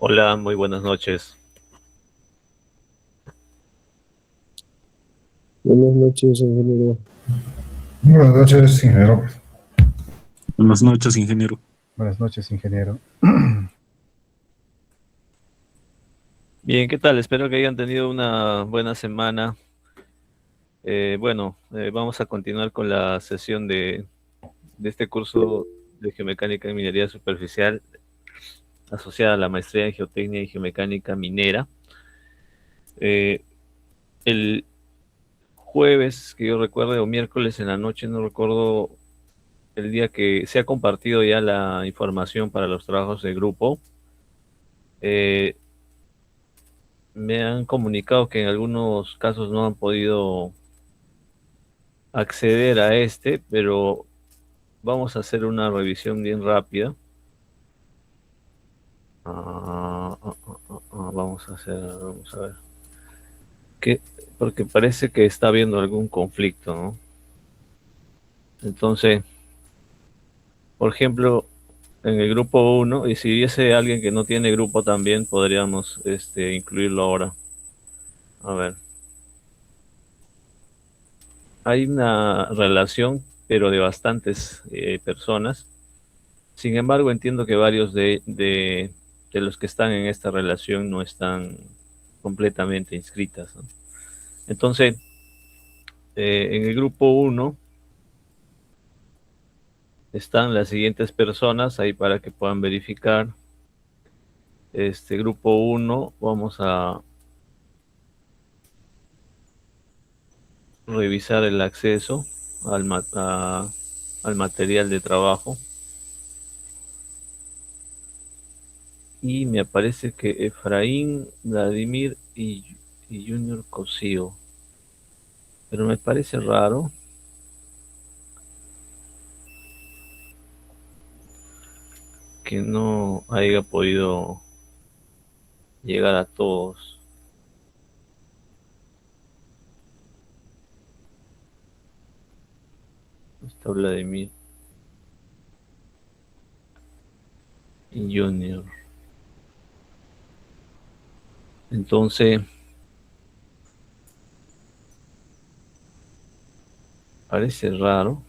Hola, muy buenas noches. Buenas noches, ingeniero. Buenas noches, ingeniero. Buenas noches, ingeniero. Buenas noches, ingeniero. Bien, ¿qué tal? Espero que hayan tenido una buena semana. Vamos a continuar con la sesión de este curso de geomecánica y minería superficial asociada a la maestría en geotecnia y geomecánica minera. Eh, el jueves, que yo recuerde, o miércoles en la noche, no recuerdo el día que se ha compartido ya la información para los trabajos de grupo. Eh, Me han comunicado que en algunos casos no han podido acceder a este, pero vamos a hacer una revisión bien rápida. Vamos a ver. ¿Qué? Porque parece que está habiendo algún conflicto, ¿no? Entonces, por ejemplo, en el grupo uno, y si hubiese alguien que no tiene grupo también, podríamos incluirlo ahora. A ver, hay una relación, pero de bastantes personas. Sin embargo, entiendo que varios de los que están en esta relación no están completamente inscritas, ¿no? Entonces, en el grupo uno están las siguientes personas ahí para que puedan verificar. Este grupo uno, vamos a revisar el acceso al material de trabajo. Y me aparece que Efraín, Vladimir y Junior Cosío. Pero me parece raro que no haya podido llegar a todos. Está Vladimir y Junior. Entonces, parece raro.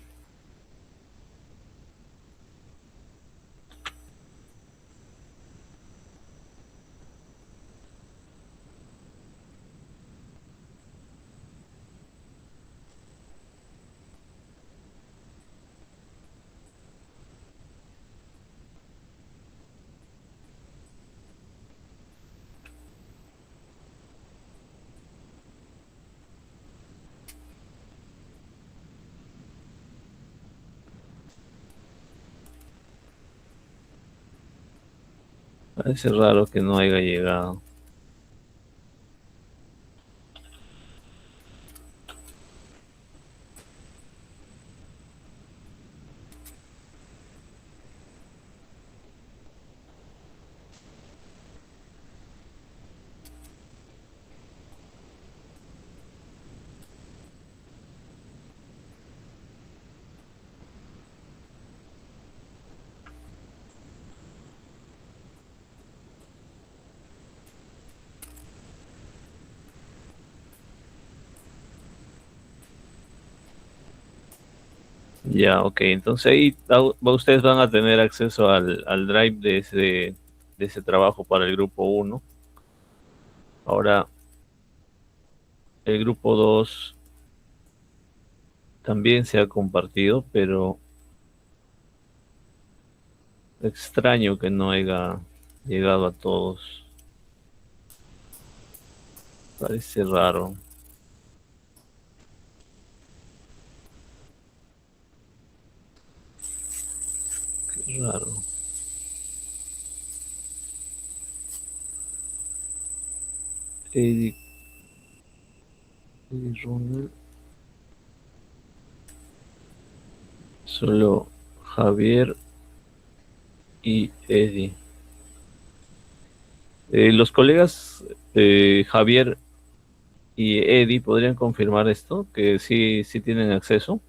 Parece raro que no haya llegado. Ya, ok. Entonces ahí ustedes van a tener acceso al drive de ese trabajo para el grupo uno. Ahora, el grupo 2 también se ha compartido, pero extraño que no haya llegado a todos. Parece raro. Qué raro. Eddie, Eddie Runner, solo Javier y Eddie. Los colegas Javier y Eddie podrían confirmar esto, que sí tienen acceso.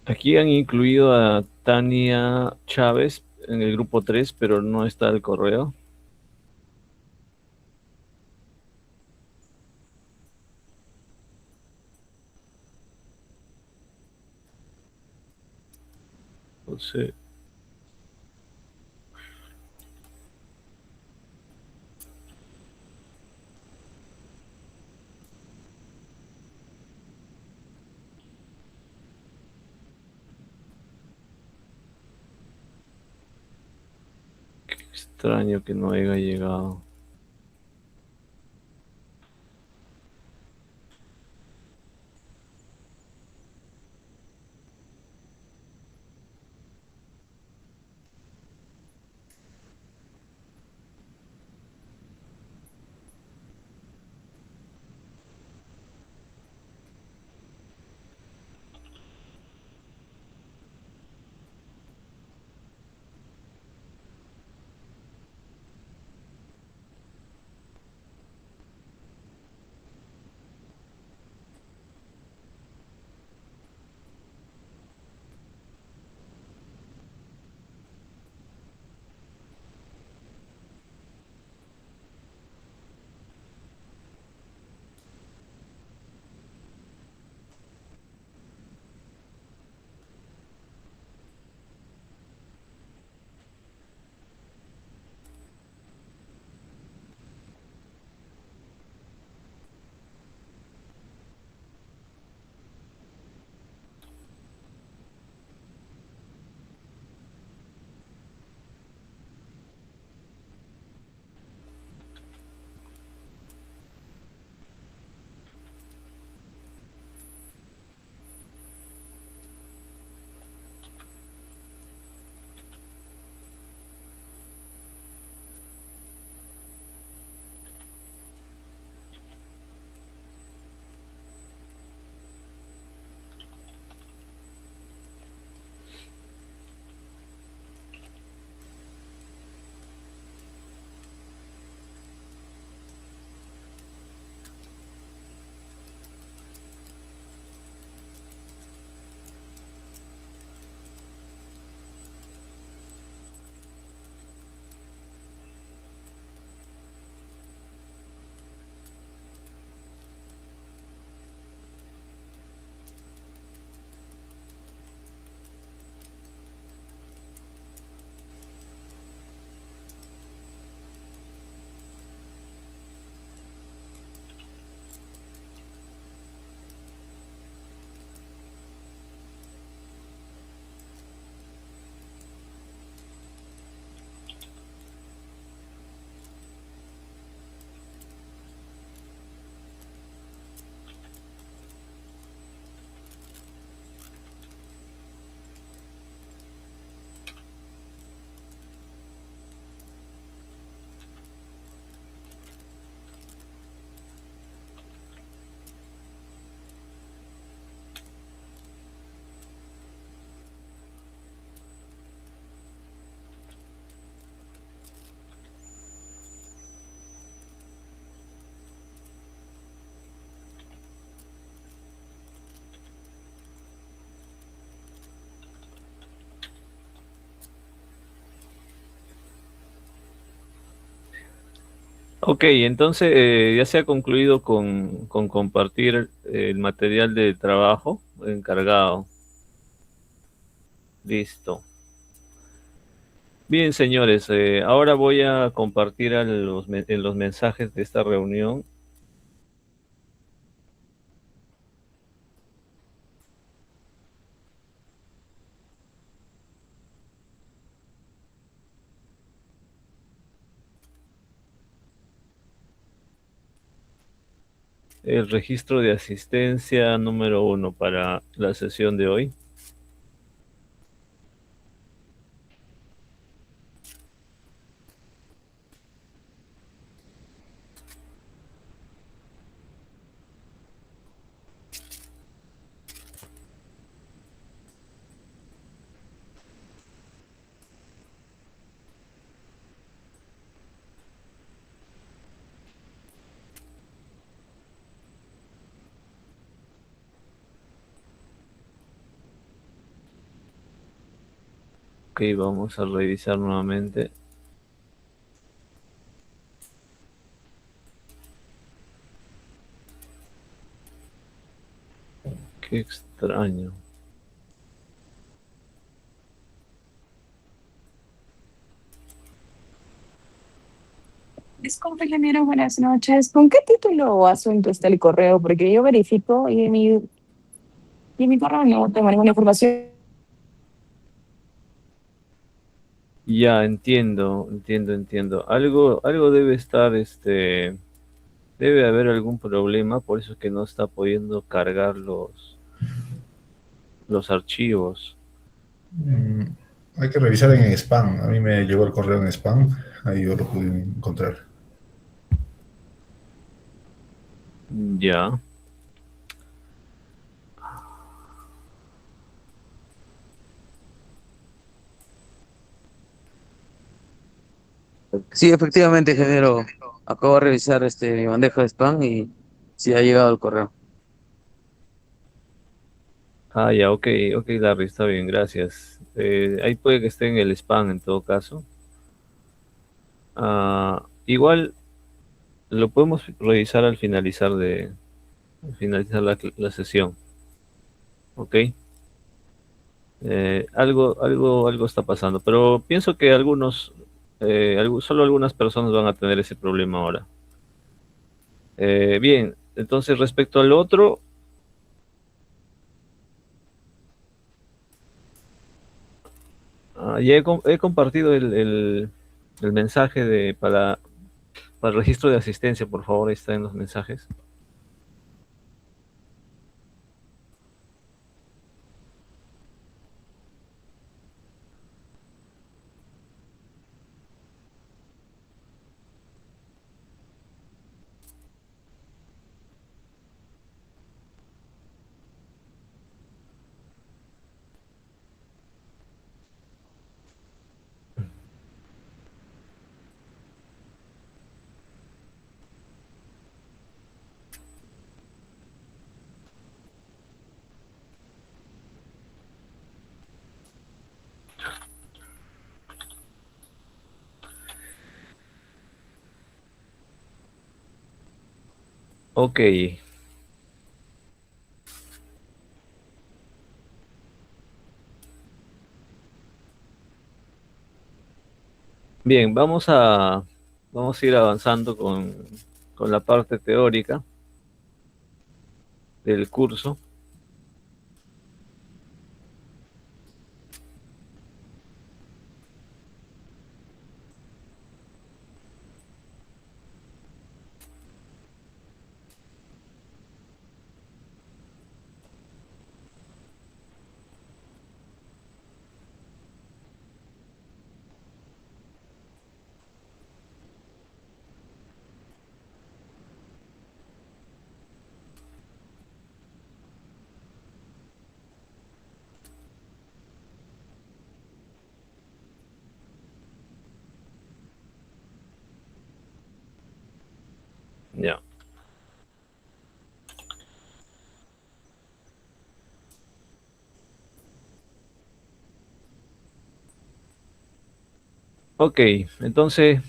Aquí han incluido a Tania Chávez en el grupo 3, pero no está el correo. No sé. Extraño que no haya llegado. Ok, entonces ya se ha concluido con compartir el material de trabajo encargado. Listo. Bien, señores, ahora voy a compartir en los mensajes de esta reunión el registro de asistencia número 1 para la sesión de hoy. Ok, vamos a revisar nuevamente. Qué extraño. Disculpe, ingeniero, buenas noches. ¿Con qué título o asunto está el correo? Porque yo verifico y en mi correo no tengo ninguna información. Ya entiendo, entiendo. Algo debe estar, debe haber algún problema, por eso es que no está pudiendo cargar los archivos. Mm, Hay que revisar en spam. A mí me llegó el correo en spam. Ahí yo lo pude encontrar. Ya. Sí, efectivamente, ingeniero. Acabo de revisar mi bandeja de spam y sí ha llegado el correo. Ah, ya, ok, Larry, está bien, gracias. Ahí puede que esté en el spam en todo caso. Igual lo podemos revisar al finalizar la sesión, ¿ok? Algo está pasando, pero pienso que solo algunas personas van a tener ese problema ahora. Bien, entonces respecto al otro, ya he compartido el mensaje para el registro de asistencia, por favor, ahí está en los mensajes. Ok, bien, vamos a ir avanzando con la parte teórica del curso. Ya. Ok, entonces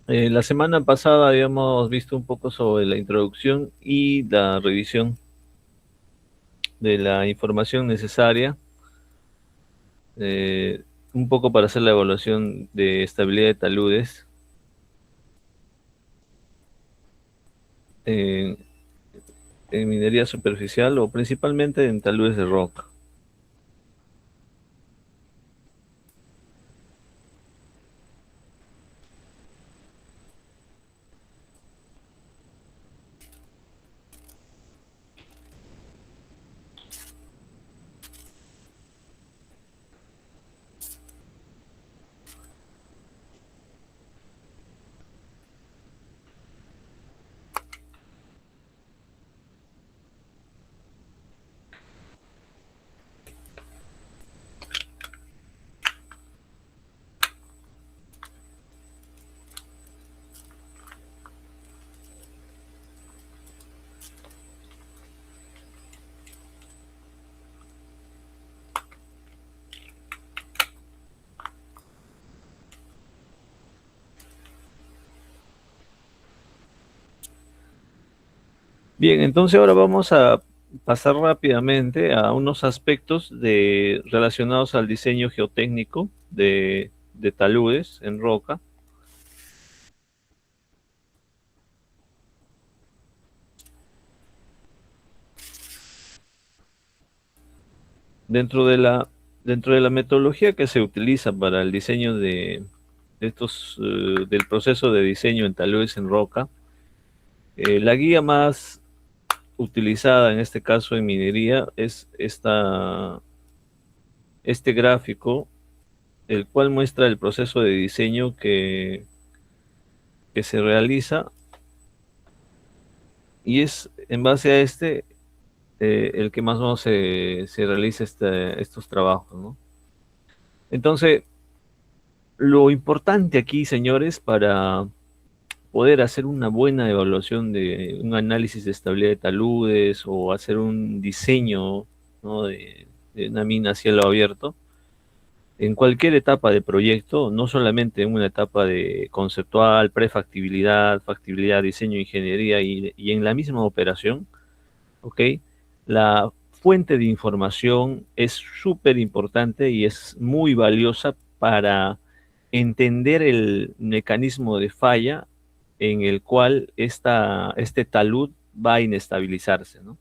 la semana pasada habíamos visto un poco sobre la introducción y la revisión de la información necesaria, eh, un poco para hacer la evaluación de estabilidad de taludes en, en minería superficial o principalmente en taludes de roca. Bien, entonces ahora vamos a pasar rápidamente a unos aspectos relacionados al diseño geotécnico de taludes en roca. Dentro de dentro de la metodología que se utiliza para el diseño del proceso de diseño en taludes en roca, la guía más utilizada en este caso en minería es este gráfico, el cual muestra el proceso de diseño que se realiza, y es en base a el que más o menos se realiza estos trabajos, ¿no? Entonces, lo importante aquí, señores, para poder hacer una buena evaluación de un análisis de estabilidad de taludes o hacer un diseño, ¿no?, de una mina a cielo abierto, en cualquier etapa de proyecto, no solamente en una etapa de conceptual, prefactibilidad, factibilidad, diseño, ingeniería y en la misma operación, ¿ok? La fuente de información es súper importante y es muy valiosa para entender el mecanismo de falla en el cual este talud va a inestabilizarse, ¿no?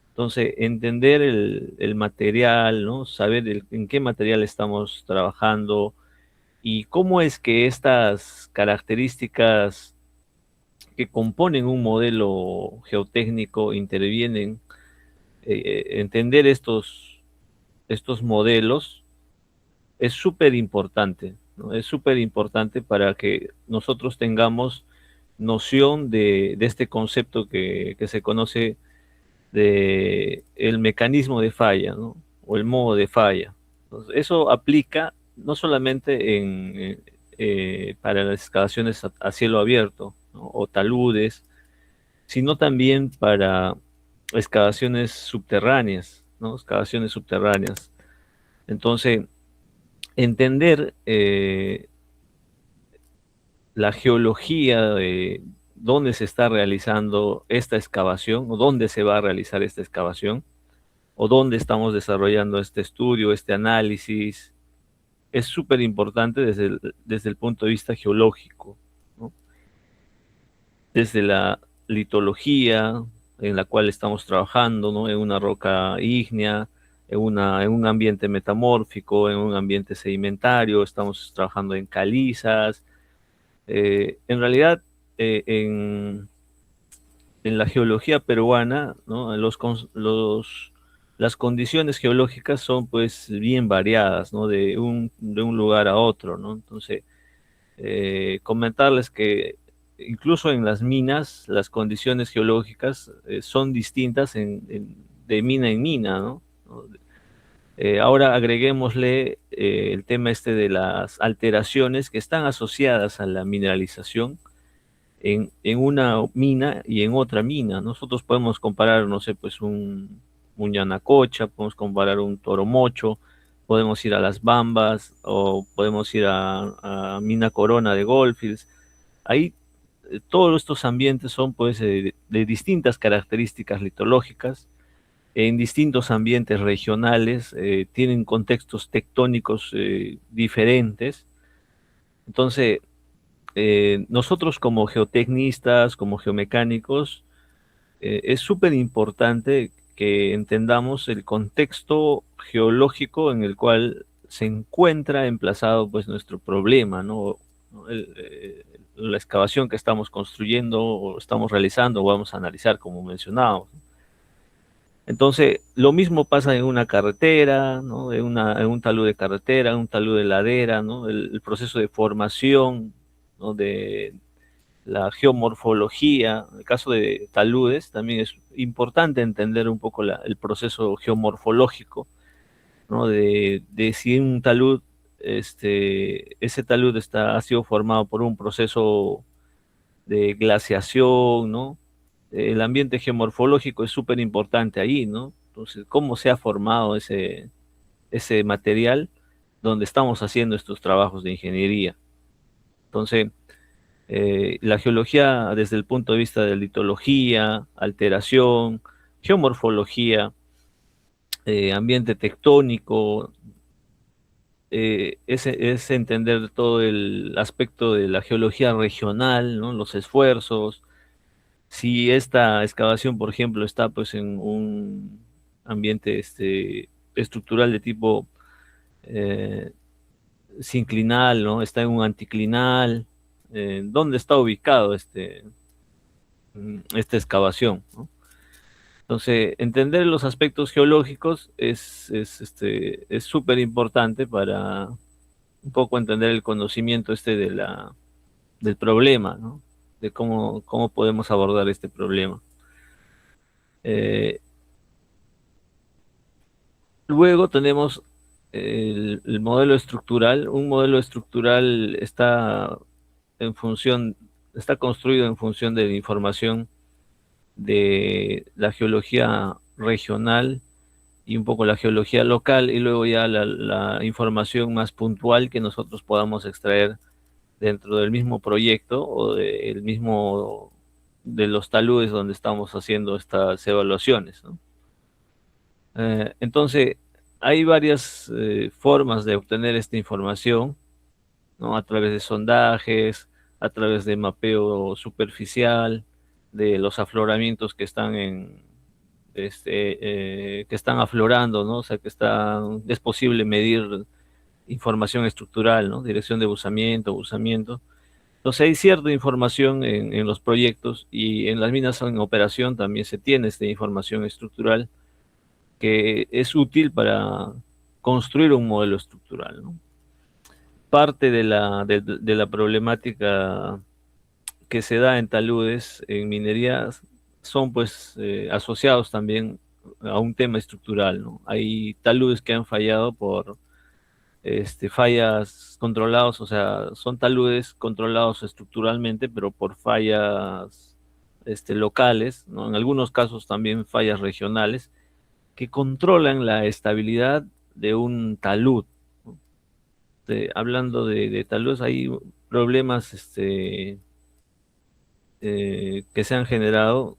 Entonces, entender el material, ¿no? Saber en qué material estamos trabajando y cómo es que estas características que componen un modelo geotécnico intervienen. Entender estos modelos es súper importante, ¿no? Es súper importante para que nosotros tengamos noción de este concepto que se conoce de el mecanismo de falla, ¿no? O el modo de falla. Entonces, eso aplica no solamente para las excavaciones a cielo abierto, ¿no?, o taludes, sino también para excavaciones subterráneas, ¿no? Excavaciones subterráneas. Entonces, entender la geología de dónde se está realizando esta excavación, o dónde se va a realizar esta excavación, o dónde estamos desarrollando este estudio, este análisis, es súper importante desde el punto de vista geológico, ¿no? Desde la litología en la cual estamos trabajando, ¿no?, en una roca ígnea, en un ambiente metamórfico, en un ambiente sedimentario, estamos trabajando en calizas. En realidad, eh, en, en la geología peruana, ¿no?, las condiciones geológicas son pues bien variadas, ¿no?, de un lugar a otro, ¿no? Entonces, comentarles que incluso en las minas, las condiciones geológicas son distintas de mina en mina, ¿no? Ahora agreguémosle el tema este de las alteraciones que están asociadas a la mineralización en una mina y en otra mina. Nosotros podemos comparar, no sé, pues un Yanacocha, podemos comparar un Toromocho, podemos ir a Las Bambas o podemos ir a Mina Corona de Goldfields. Ahí todos estos ambientes son pues de distintas características litológicas, en distintos ambientes regionales, tienen contextos tectónicos diferentes. Entonces, nosotros como geotecnistas, como geomecánicos, es súper importante que entendamos el contexto geológico en el cual se encuentra emplazado pues nuestro problema, ¿no? La excavación que estamos construyendo o estamos realizando o vamos a analizar, como mencionábamos. Entonces, lo mismo pasa en una carretera, ¿no? En un talud de carretera, en un talud de ladera, ¿no? El proceso de formación, ¿no?, de la geomorfología. En el caso de taludes, también es importante entender un poco el proceso geomorfológico, ¿no? De si un talud, ese talud ha sido formado por un proceso de glaciación, ¿no? El ambiente geomorfológico es súper importante ahí, ¿no? Entonces, cómo se ha formado ese material donde estamos haciendo estos trabajos de ingeniería. Entonces, La geología desde el punto de vista de litología, alteración, geomorfología, ambiente tectónico, es entender todo el aspecto de la geología regional, ¿no? Los esfuerzos. Si esta excavación, por ejemplo, está pues en un ambiente estructural de tipo eh, sinclinal, ¿no? Está en un anticlinal, ¿dónde está ubicado esta excavación, ¿no? Entonces, entender los aspectos geológicos es súper importante para un poco entender el conocimiento del problema, ¿no? De cómo podemos abordar este problema. Eh, Luego tenemos el modelo estructural. Un modelo estructural está construido en función de la información de la geología regional y un poco la geología local, y luego ya la información más puntual que nosotros podamos extraer dentro del mismo proyecto o de los taludes donde estamos haciendo estas evaluaciones, ¿no? Entonces, hay varias formas de obtener esta información, ¿no? A través de sondajes, a través de mapeo superficial, de los afloramientos que están que están aflorando, ¿no? O sea, es posible medir información estructural, ¿no? Dirección de buzamiento. Entonces hay cierta información en los proyectos, y en las minas en operación también se tiene esta información estructural que es útil para construir un modelo estructural, ¿no? Parte de la problemática que se da en taludes, en minerías, son pues asociados también a un tema estructural, ¿no? Hay taludes que han fallado por fallas controlados, o sea, son taludes controlados estructuralmente, pero por fallas locales, ¿no? En algunos casos también fallas regionales que controlan la estabilidad de un talud, ¿no? Hablando de taludes, hay problemas que se han generado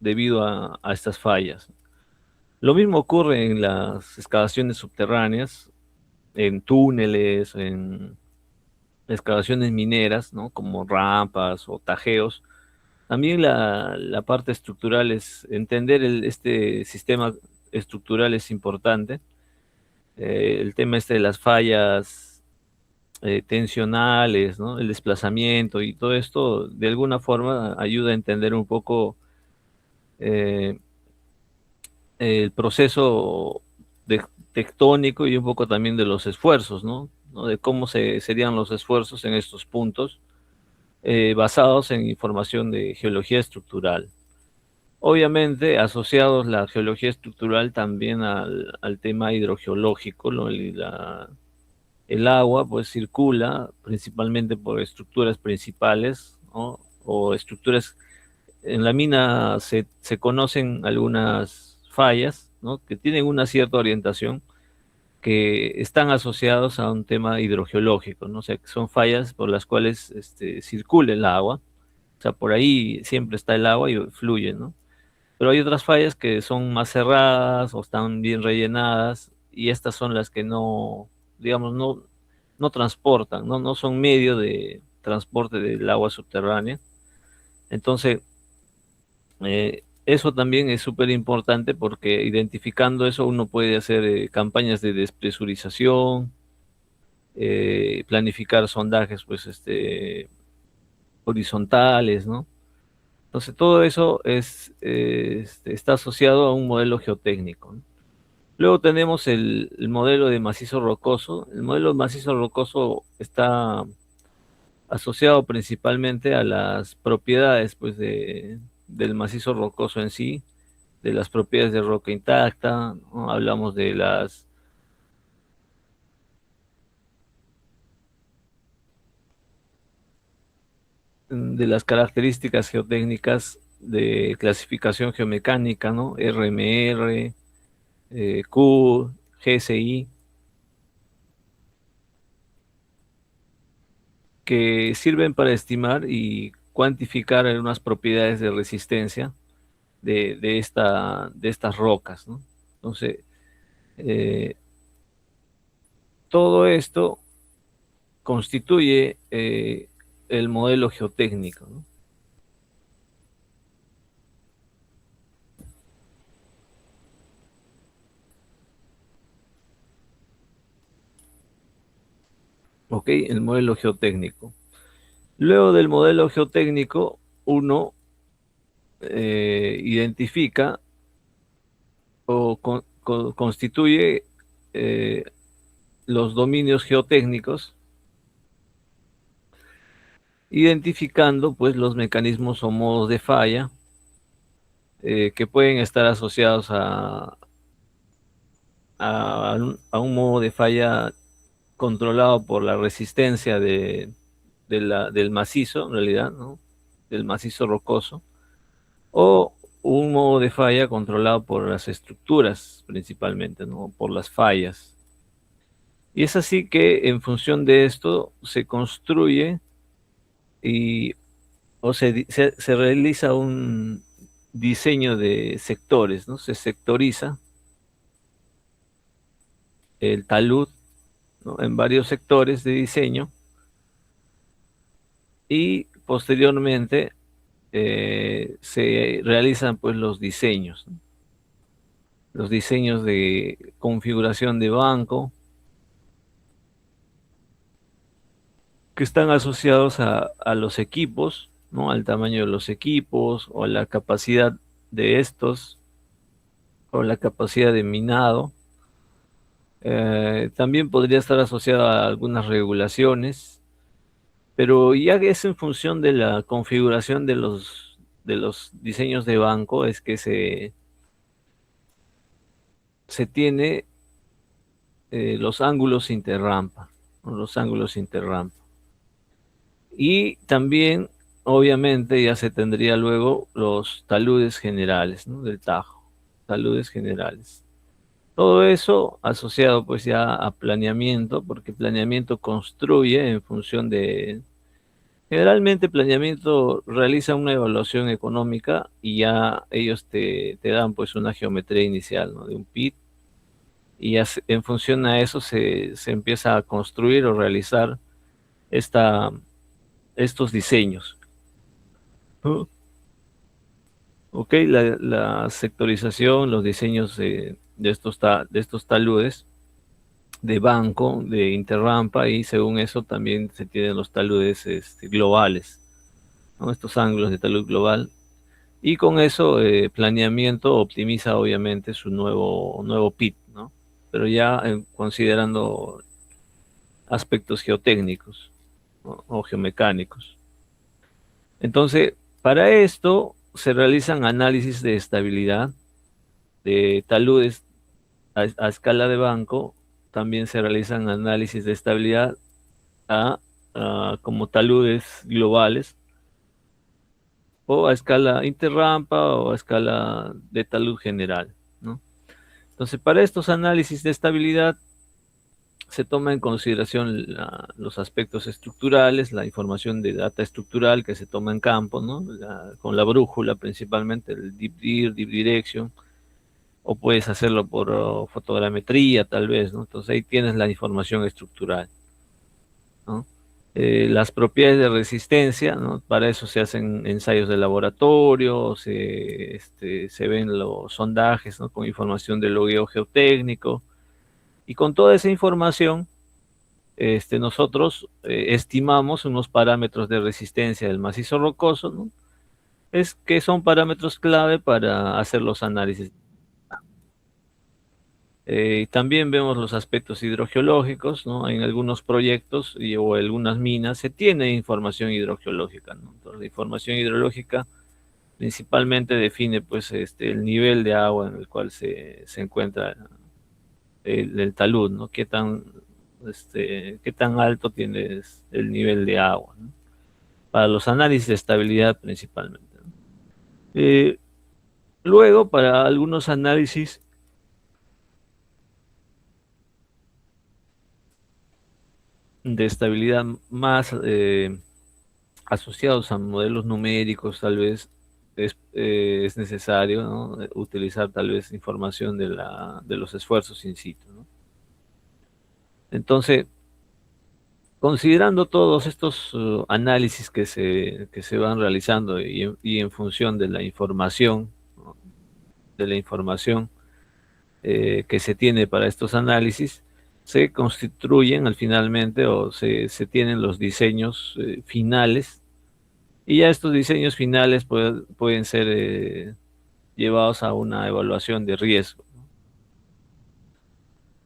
debido a estas fallas. Lo mismo ocurre en las excavaciones subterráneas, en túneles, en excavaciones mineras, ¿no? Como rampas o tajeos. También la parte estructural entender este sistema estructural es importante. El tema de las fallas tensionales, ¿no? El desplazamiento y todo esto, de alguna forma ayuda a entender un poco eh, el proceso tectónico, y un poco también de los esfuerzos, ¿no? ¿No? De cómo serían los esfuerzos en estos puntos, basados en información de geología estructural. Obviamente, asociados la geología estructural también al tema hidrogeológico, ¿no? El agua pues circula principalmente por estructuras principales, ¿no? O estructuras, en la mina se conocen algunas fallas, ¿no? Que tienen una cierta orientación, que están asociados a un tema hidrogeológico, ¿no? O sea, que son fallas por las cuales circula el agua. O sea, por ahí siempre está el agua y fluye, ¿no? Pero hay otras fallas que son más cerradas o están bien rellenadas, y estas son las que no, digamos, no transportan, no son medio de transporte del agua subterránea. Entonces, eso también es súper importante, porque identificando eso uno puede hacer campañas de despresurización, planificar sondajes pues horizontales, ¿no? Entonces todo eso está asociado a un modelo geotécnico, ¿no? Luego tenemos el modelo de macizo rocoso. El modelo de macizo rocoso está asociado principalmente a las propiedades pues, del macizo rocoso en sí, de las propiedades de roca intacta, ¿no? Hablamos de las características geotécnicas de clasificación geomecánica, ¿no? RMR, Q, GSI. que sirven para estimar y cuantificar algunas propiedades de resistencia de estas rocas, ¿no? Entonces, eh, todo esto constituye el modelo geotécnico, ¿no? Ok, el modelo geotécnico. Luego del modelo geotécnico, uno identifica o constituye eh, los dominios geotécnicos, identificando pues los mecanismos o modos de falla que pueden estar asociados a un modo de falla controlado por la resistencia del macizo, en realidad, ¿no? Del macizo rocoso, o un modo de falla controlado por las estructuras principalmente, ¿no? Por las fallas. Y es así que en función de esto se construye y, o se realiza un diseño de sectores, ¿no? Se sectoriza el talud, ¿no? En varios sectores de diseño y posteriormente se realizan pues los diseños, ¿no? Los diseños de configuración de banco que están asociados a los equipos, ¿no? Al tamaño de los equipos o a la capacidad de estos o la capacidad de minado. También podría estar asociado a algunas regulaciones, pero ya que es en función de la configuración de los diseños de banco, es que se tiene los ángulos interrampa, ¿no? Los ángulos interrampa. Y también, obviamente, ya se tendría luego los taludes generales, ¿no? Del Tajo, taludes generales. Todo eso asociado pues ya a planeamiento, porque planeamiento construye en función de... Generalmente planeamiento realiza una evaluación económica y ya ellos te dan pues una geometría inicial, ¿no? De un PIT, y ya en función a eso se empieza a construir o realizar esta, estos diseños, ¿no? Ok, la sectorización, los diseños de estos taludes de banco, de interrampa, y según eso también se tienen los taludes globales, ¿no? Estos ángulos de talud global. Y con eso planeamiento optimiza obviamente su nuevo PIT, ¿no? Pero ya considerando aspectos geotécnicos, ¿no? O geomecánicos. Entonces, para esto se realizan análisis de estabilidad de taludes a escala de banco. También se realizan análisis de estabilidad como taludes globales o a escala interrampa o a escala de talud general, ¿no? Entonces, para estos análisis de estabilidad se toma en consideración los aspectos estructurales, la información de data estructural que se toma en campo, ¿no? Con la brújula principalmente, el deep direction, o puedes hacerlo por fotogrametría tal vez, ¿no? Entonces ahí tienes la información estructural, ¿no? Las propiedades de resistencia, ¿no? Para eso se hacen ensayos de laboratorio, se ven los sondajes, ¿no? Con información del logueo geotécnico, y con toda esa información nosotros estimamos unos parámetros de resistencia del macizo rocoso, ¿no? Es que son parámetros clave para hacer los análisis. También vemos los aspectos hidrogeológicos, ¿no? En algunos proyectos o algunas minas se tiene información hidrogeológica, ¿no? Entonces, la información hidrológica principalmente define pues, el nivel de agua en el cual se encuentra el talud, ¿no? Qué tan alto tiene el nivel de agua, ¿no? Para los análisis de estabilidad principalmente, ¿no? Luego, para algunos análisis de estabilidad más asociados a modelos numéricos, tal vez es necesario, ¿no? Utilizar tal vez información de los esfuerzos in situ, ¿no? Entonces, considerando todos estos análisis que se van realizando y en función de la información, ¿no? De la información que se tiene para estos análisis, se constituyen finalmente o se tienen los diseños finales, y ya estos diseños finales pueden ser llevados a una evaluación de riesgo.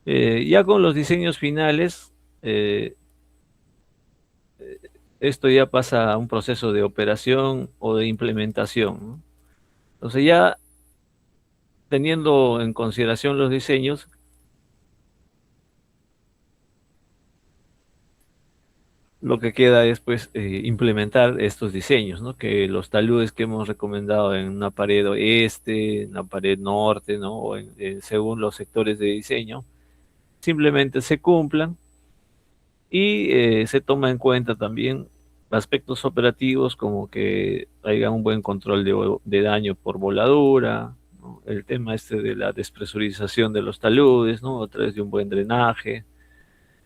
Ya con los diseños finales, eh, esto ya pasa a un proceso de operación o de implementación, ¿no? Entonces ya teniendo en consideración los diseños, lo que queda es pues implementar estos diseños, ¿no? Que los taludes que hemos recomendado en una pared oeste, en la pared norte, ¿no? O según los sectores de diseño, simplemente se cumplan, y se toma en cuenta también aspectos operativos como que haya un buen control de daño por voladura, ¿no? El tema este de la despresurización de los taludes, ¿no? A través de un buen drenaje.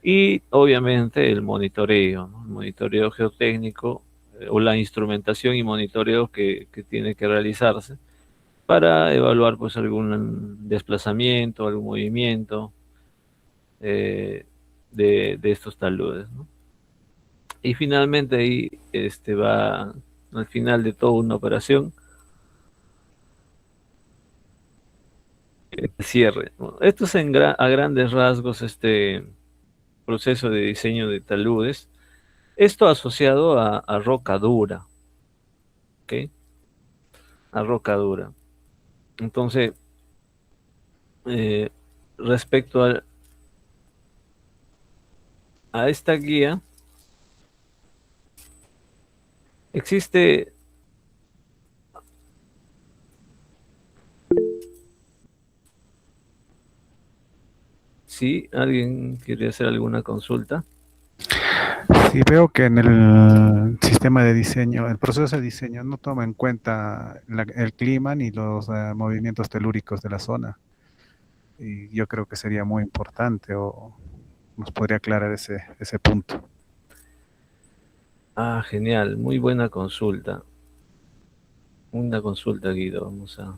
Y obviamente el monitoreo, ¿no? El monitoreo geotécnico, o la instrumentación y monitoreo que tiene que realizarse para evaluar pues algún desplazamiento, algún movimiento de estos taludes, ¿no? Y finalmente ahí va al final de toda una operación el cierre, ¿no? Esto es a grandes rasgos este proceso de diseño de taludes. Esto asociado a roca dura, ¿ok? A roca dura. Entonces, eh, respecto a esta guía, existe... ¿Sí? ¿Alguien quiere hacer alguna consulta? Sí, veo que en el sistema de diseño, el proceso de diseño no toma en cuenta el clima ni los movimientos telúricos de la zona. Y yo creo que sería muy importante o nos podría aclarar ese punto. Ah, genial, muy buena consulta. Una consulta, Guido, vamos a...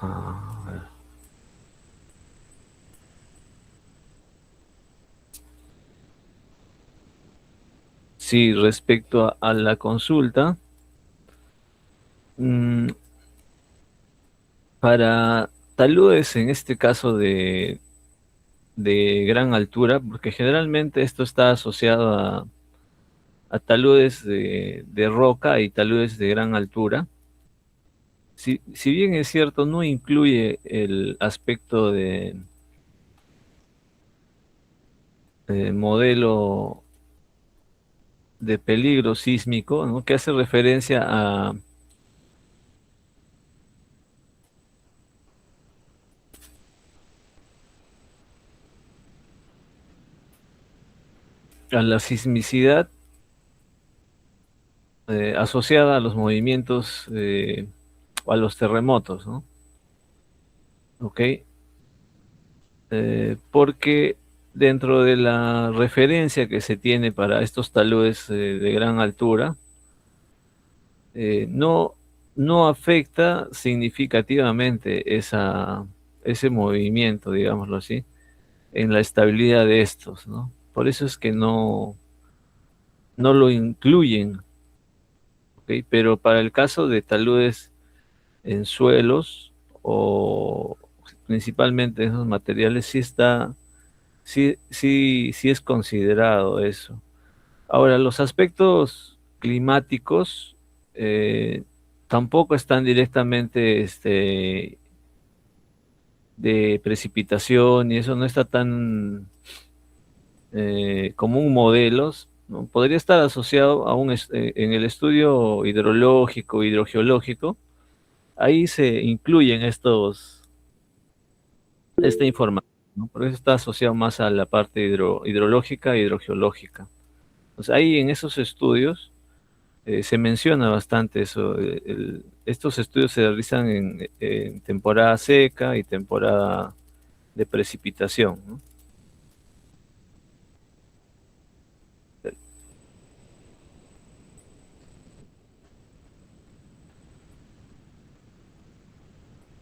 A ver. Sí, respecto a la consulta, mm, para taludes en este caso de gran altura, porque generalmente esto está asociado a taludes de roca y taludes de gran altura. Si bien es cierto, no incluye el aspecto de modelo de peligro sísmico, ¿no? Que hace referencia a la sismicidad asociada a los movimientos o a los terremotos, ¿no? ¿Ok? Porque dentro de la referencia que se tiene para estos taludes de gran altura, no, no afecta significativamente ese movimiento, digámoslo así, en la estabilidad de estos, ¿no? Por eso es que no lo incluyen, ¿ok? Pero para el caso de taludes en suelos o principalmente esos materiales, sí es considerado eso. Ahora, los aspectos climáticos tampoco están directamente de precipitación, y eso no está tan como un modelo, ¿no? Podría estar asociado a en el estudio hidrológico, hidrogeológico, ahí se incluyen esta información, ¿no? Por eso está asociado más a la parte hidrológica e hidrogeológica. Entonces, ahí en esos estudios se menciona bastante eso. Estos estudios se realizan en temporada seca y temporada de precipitación, ¿no?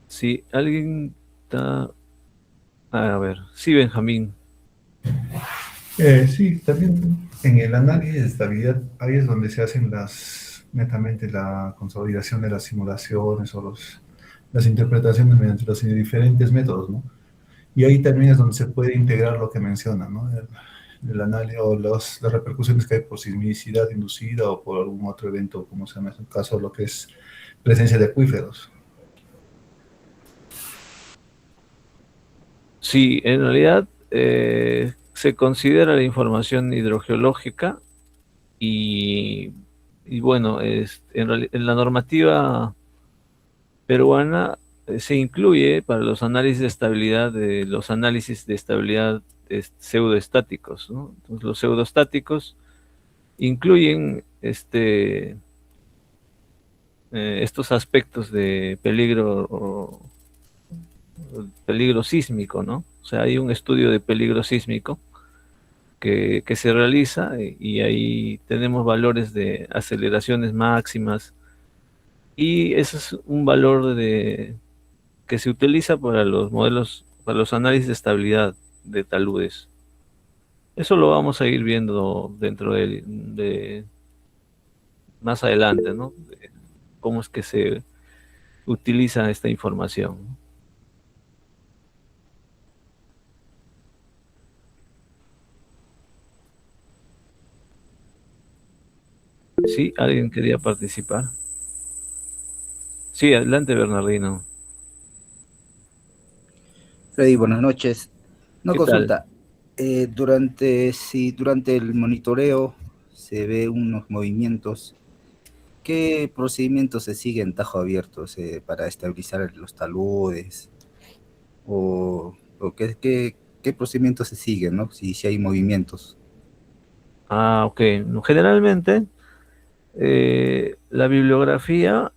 Si alguien está... A ver, sí, Benjamín. Sí, también en el análisis de estabilidad, ahí es donde se hacen netamente la consolidación de las simulaciones o las interpretaciones mediante los diferentes métodos, ¿no? Y ahí también es donde se puede integrar lo que menciona, ¿no? El análisis o las repercusiones que hay por sismicidad inducida o por algún otro evento, como se llama en este caso, lo que es presencia de acuíferos. Sí, en realidad se considera la información hidrogeológica y bueno, en la normativa peruana se incluye para los análisis de estabilidad los análisis de estabilidad pseudoestáticos, ¿no? Entonces, los pseudoestáticos incluyen estos aspectos de peligro sísmico, ¿no? O sea, hay un estudio de peligro sísmico que se realiza y ahí tenemos valores de aceleraciones máximas y ese es un valor que se utiliza para los modelos, para los análisis de estabilidad de taludes. Eso lo vamos a ir viendo dentro de más adelante, ¿no? De cómo es que se utiliza esta información, ¿no? Sí, alguien quería participar. Sí, adelante, Bernardino. Freddy, buenas noches. Una ¿Qué tal? consulta. Si durante el monitoreo se ve unos movimientos, ¿qué procedimientos se siguen en tajo abierto para estabilizar los taludes? ¿O qué procedimientos se siguen, ¿no? Si hay movimientos. Ah, ok. No, generalmente, la bibliografía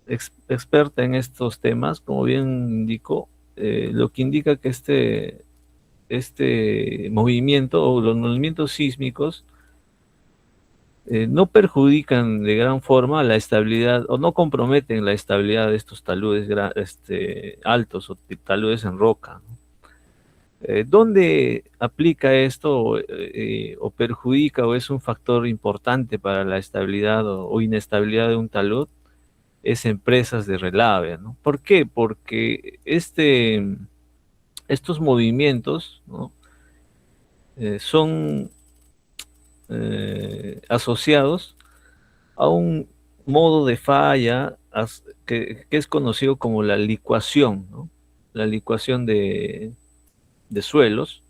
experta en estos temas, como bien indicó, lo que indica que este movimiento o los movimientos sísmicos no perjudican de gran forma la estabilidad o no comprometen la estabilidad de estos taludes altos o taludes en roca, ¿no? ¿Dónde aplica esto o perjudica o es un factor importante para la estabilidad o inestabilidad de un talud? Es en presas de relave, ¿no? ¿Por qué? Porque estos movimientos, ¿no? Son asociados a un modo de falla que es conocido como la licuación, ¿no? La licuación de suelos.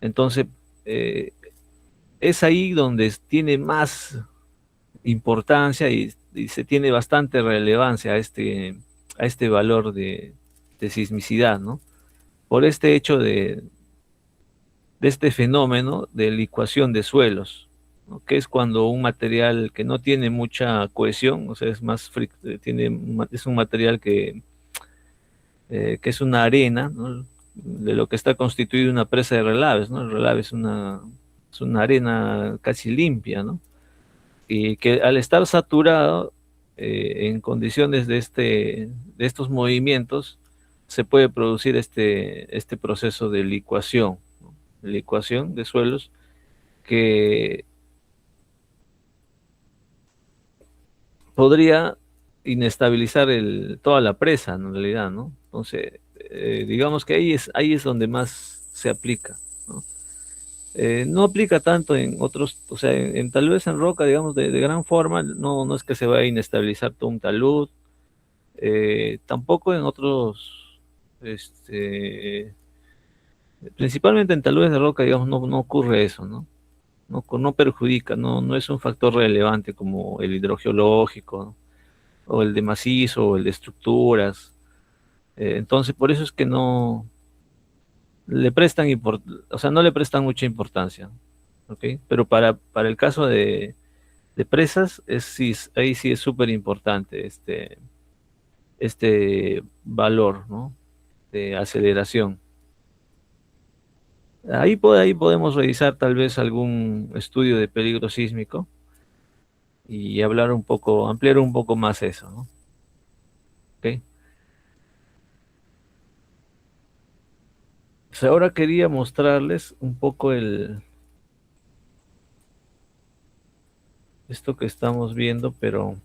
Entonces, eh, es ahí donde tiene más importancia y se tiene bastante relevancia a este valor de sismicidad, ¿no? Por este hecho de este fenómeno de licuación de suelos, ¿no? Que es cuando un material que no tiene mucha cohesión, o sea, es un material que es una arena, ¿no? De lo que está constituido una presa de relaves, ¿no? El relave es una arena casi limpia, ¿no? Y que al estar saturado en condiciones de estos movimientos, se puede producir este proceso de licuación, ¿no? Licuación de suelos que podría inestabilizar toda la presa, ¿no? En realidad, ¿no? Entonces, digamos que ahí es donde más se aplica, ¿no? No aplica tanto en otros, o sea, tal vez en roca, digamos, de gran forma, no es que se vaya a inestabilizar todo un talud, tampoco en otros, principalmente en taludes de roca, digamos, no ocurre eso, ¿no? No perjudica, no es un factor relevante como el hidrogeológico, ¿no? O el de macizo, o el de estructuras. Entonces, por eso es que le prestan o sea, no le prestan mucha importancia, ¿ok? Pero para el caso de presas, sí, ahí sí es súper importante este valor, ¿no? De aceleración. Ahí podemos revisar tal vez algún estudio de peligro sísmico y hablar un poco, ampliar un poco más eso, ¿no? ¿Ok? Pues ahora quería mostrarles un poco esto que estamos viendo, pero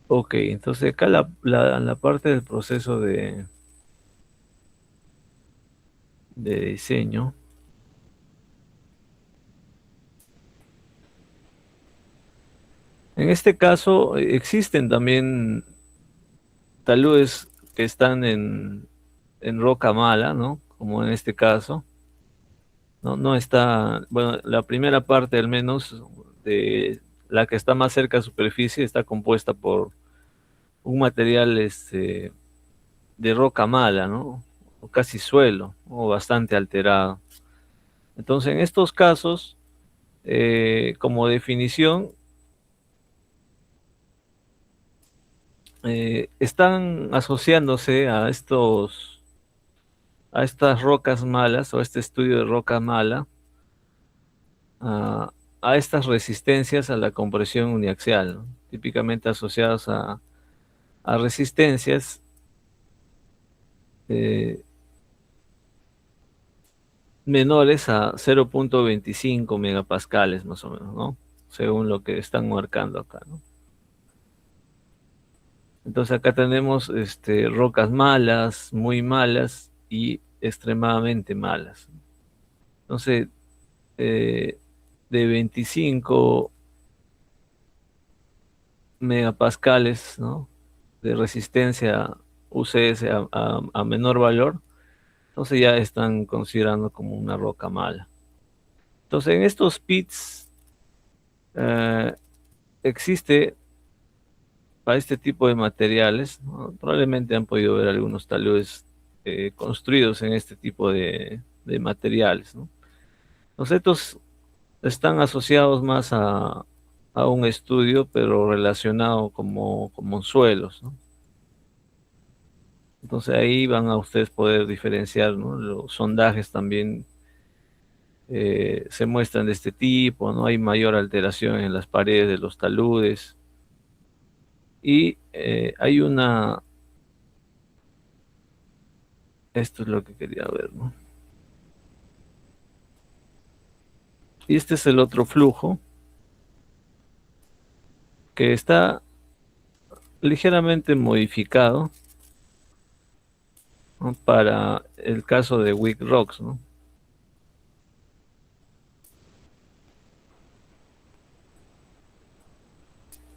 ok, entonces acá la parte del proceso de diseño. En este caso, existen también taludes que están en roca mala, ¿no? Como en este caso. No, no está, bueno, la primera parte al menos de la que está más cerca a superficie está compuesta por un material de roca mala, ¿no? O casi suelo, o bastante alterado. Entonces, en estos casos, como definición, están asociándose a estas rocas malas o a este estudio de roca mala, a estas resistencias a la compresión uniaxial, ¿no? Típicamente asociadas a resistencias eh, menores a 0,25 megapascales más o menos, ¿no? Según lo que están marcando acá, ¿no? Entonces acá tenemos rocas malas, muy malas y extremadamente malas. Entonces, de 25 megapascales, ¿no? De resistencia UCS a menor valor, entonces ya están considerando como una roca mala. Entonces, en estos pits eh, existe para este tipo de materiales, ¿no? Probablemente han podido ver algunos taludes construidos en este tipo de materiales, ¿no? Entonces, estos están asociados más a un estudio, pero relacionado como suelos, ¿no? Entonces ahí van a ustedes poder diferenciar, ¿no? Los sondajes también se muestran de este tipo, ¿no? Hay mayor alteración en las paredes de los taludes. Y hay esto es lo que quería ver, ¿no? Y este es el otro flujo que está ligeramente modificado, ¿no? Para el caso de Wick Rocks, ¿no?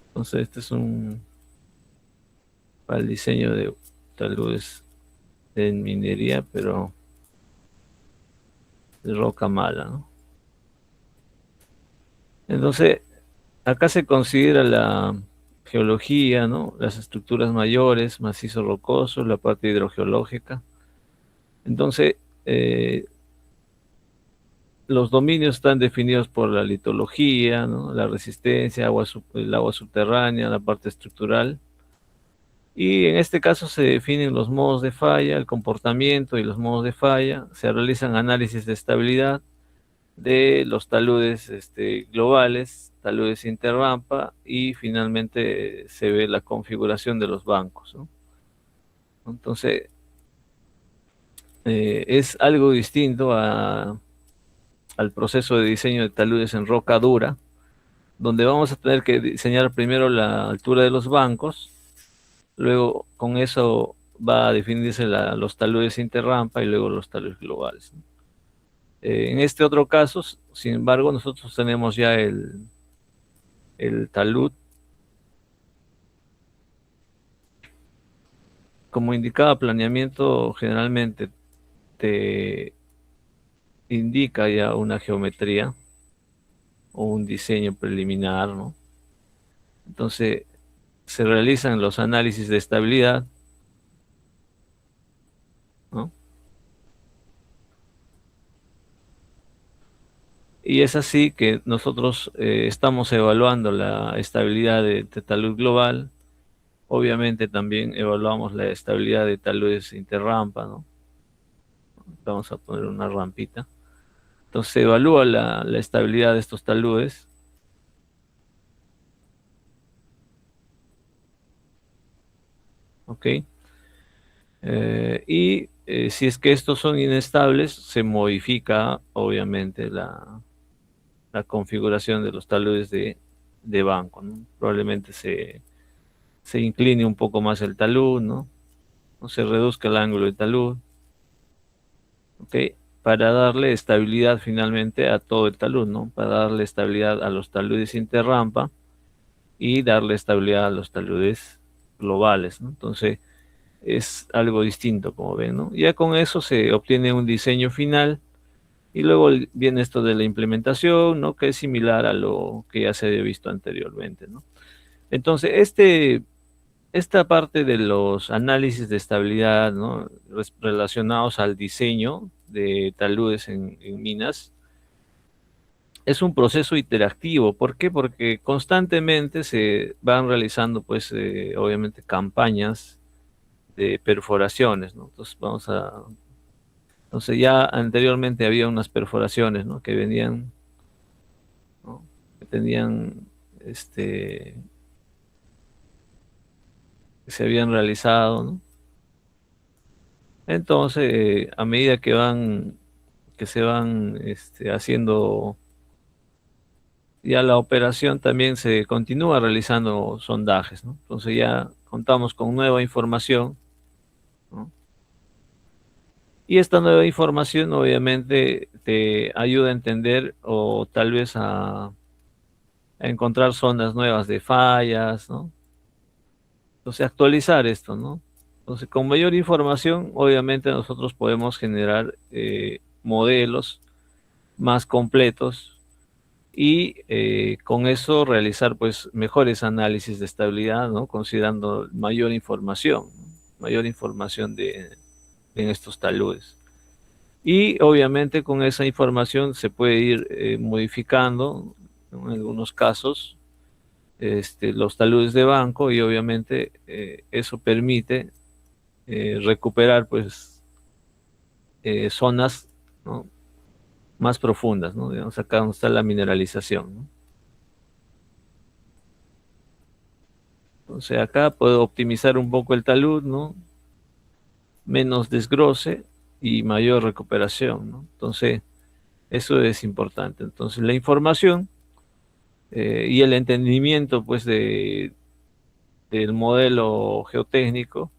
Entonces este es para el diseño de taludes en minería, pero de roca mala, ¿no? Entonces, acá se considera la geología, ¿no? Las estructuras mayores, macizo rocoso, la parte hidrogeológica. Entonces, los dominios están definidos por la litología, ¿no? La resistencia, el agua subterránea, la parte estructural. Y en este caso se definen los modos de falla, el comportamiento y los modos de falla. Se realizan análisis de estabilidad, de los taludes globales, taludes interrampa, y finalmente se ve la configuración de los bancos, ¿no? Entonces, es algo distinto al proceso de diseño de taludes en roca dura, donde vamos a tener que diseñar primero la altura de los bancos, luego con eso va a definirse los taludes interrampa y luego los taludes globales, ¿no? En este otro caso, sin embargo, nosotros tenemos ya el talud. Como indicaba planeamiento, generalmente te indica ya una geometría o un diseño preliminar, ¿no? Entonces, se realizan los análisis de estabilidad, ¿no? Y es así que nosotros estamos evaluando la estabilidad de talud global. Obviamente también evaluamos la estabilidad de taludes interrampa, ¿no? Vamos a poner una rampita. Entonces se evalúa la estabilidad de estos taludes. ¿Ok? Si es que estos son inestables, se modifica obviamente la configuración de los taludes de banco, ¿no? Probablemente se incline un poco más el talud, ¿no? O se reduzca el ángulo de talud, ¿ok? Para darle estabilidad finalmente a todo el talud, ¿no? Para darle estabilidad a los taludes interrampa y darle estabilidad a los taludes globales, ¿no? Entonces, es algo distinto, como ven, ¿no? Ya con eso se obtiene un diseño final y luego viene esto de la implementación, ¿no? Que es similar a lo que ya se había visto anteriormente, ¿no? Entonces, esta parte de los análisis de estabilidad, ¿no? Relacionados al diseño de taludes en minas, es un proceso interactivo. ¿Por qué? Porque constantemente se van realizando, pues, obviamente, campañas de perforaciones, ¿no? Entonces ya anteriormente había unas perforaciones, ¿no? Que venían, ¿no? Que tenían, que se habían realizado, ¿no? Entonces, a medida que se van haciendo ya la operación, también se continúa realizando sondajes, ¿no? Entonces ya contamos con nueva información, ¿no? Y esta nueva información obviamente te ayuda a entender o tal vez a encontrar zonas nuevas de fallas, ¿no? Entonces actualizar esto, ¿no? Entonces con mayor información obviamente nosotros podemos generar modelos más completos y con eso realizar pues mejores análisis de estabilidad, ¿no? Considerando mayor información, ¿no? Mayor información en estos taludes. Y obviamente con esa información se puede ir modificando, ¿no? En algunos casos los taludes de banco, y obviamente eso permite recuperar pues zonas, ¿no? Más profundas, ¿no? Digamos, acá donde está la mineralización, ¿no? Entonces acá puedo optimizar un poco el talud, ¿no? Menos desgrose y mayor recuperación, ¿no? Entonces eso es importante. Entonces la información y el entendimiento pues del modelo geotécnico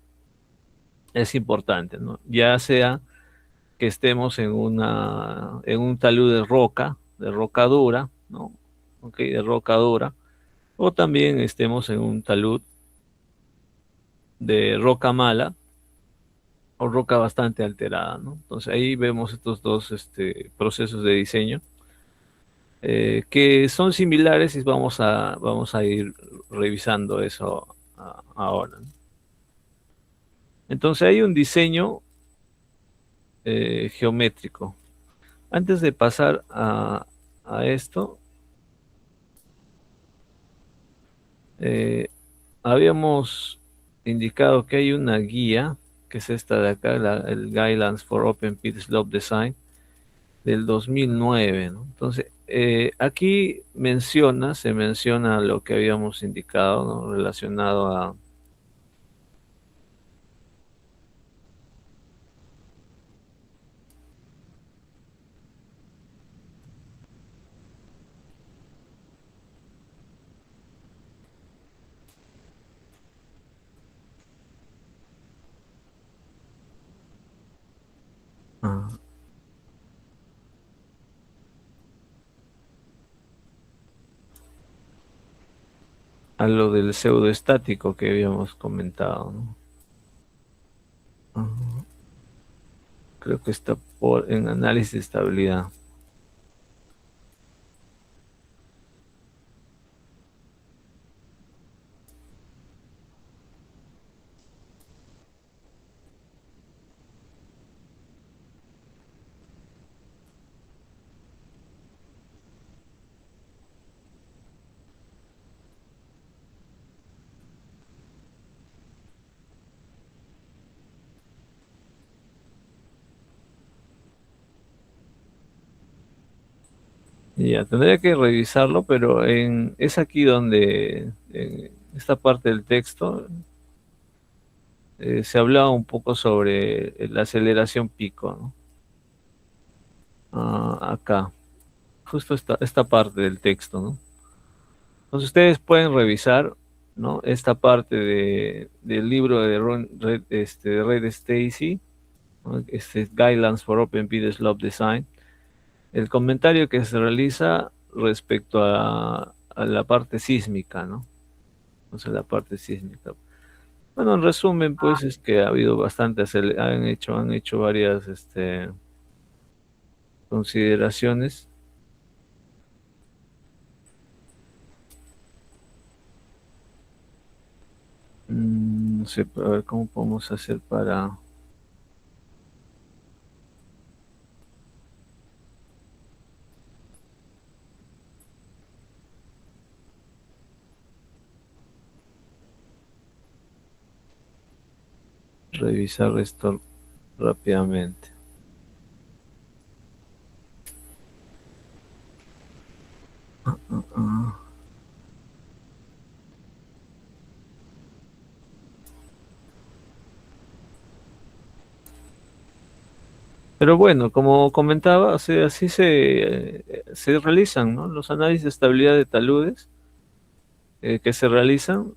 es importante, ¿no? Ya sea que estemos en un talud de roca dura, ¿no? Ok, de roca dura, o también estemos en un talud de roca mala o roca bastante alterada, ¿no? Entonces ahí vemos estos dos procesos de diseño que son similares, y vamos a ir revisando eso ahora, ¿no? Entonces hay un diseño geométrico. Antes de pasar a esto, habíamos indicado que hay una guía, que es esta de acá, el Guidelines for Open Pit Slope Design, del 2009, ¿no? Entonces, aquí se menciona lo que habíamos indicado, ¿no? Relacionado a- a lo del pseudoestático que habíamos comentado, ¿no? Ajá. Creo que está en análisis de estabilidad. Ya, tendría que revisarlo, pero es aquí donde, en esta parte del texto, se hablaba un poco sobre la aceleración pico, ¿no? Acá, justo esta parte del texto, ¿no? Entonces ustedes pueden revisar, ¿no? Esta parte del libro de Red Stacy, ¿no? Guidelines for Open Pit Slope Design. El comentario que se realiza respecto a la parte sísmica, ¿no? Entonces la parte sísmica. Bueno, en resumen, pues es que ha habido han hecho varias consideraciones. No sé, a ver cómo podemos hacer para... revisar esto rápidamente. Ah. Pero bueno, como comentaba, o sea, así se realizan, ¿no? Los análisis de estabilidad de taludes que se realizan,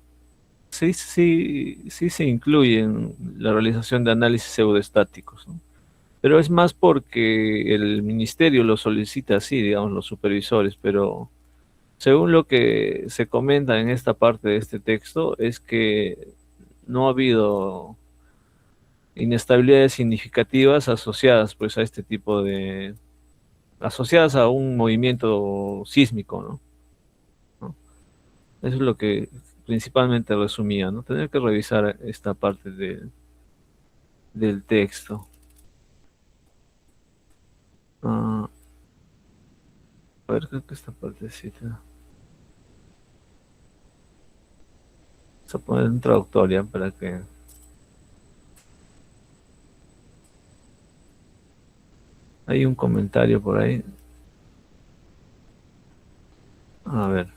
sí se incluyen la realización de análisis pseudoestáticos, ¿no? Pero es más porque el ministerio lo solicita así, digamos, los supervisores, pero según lo que se comenta en esta parte de este texto, es que no ha habido inestabilidades significativas asociadas pues a este tipo de, asociadas a un movimiento sísmico, ¿no? ¿No? Eso es lo que principalmente resumía, ¿no? Tener que revisar esta parte del texto. Ah, a ver, creo que esta partecita. Vamos a poner un traductor ya para que... Hay un comentario por ahí. A ver.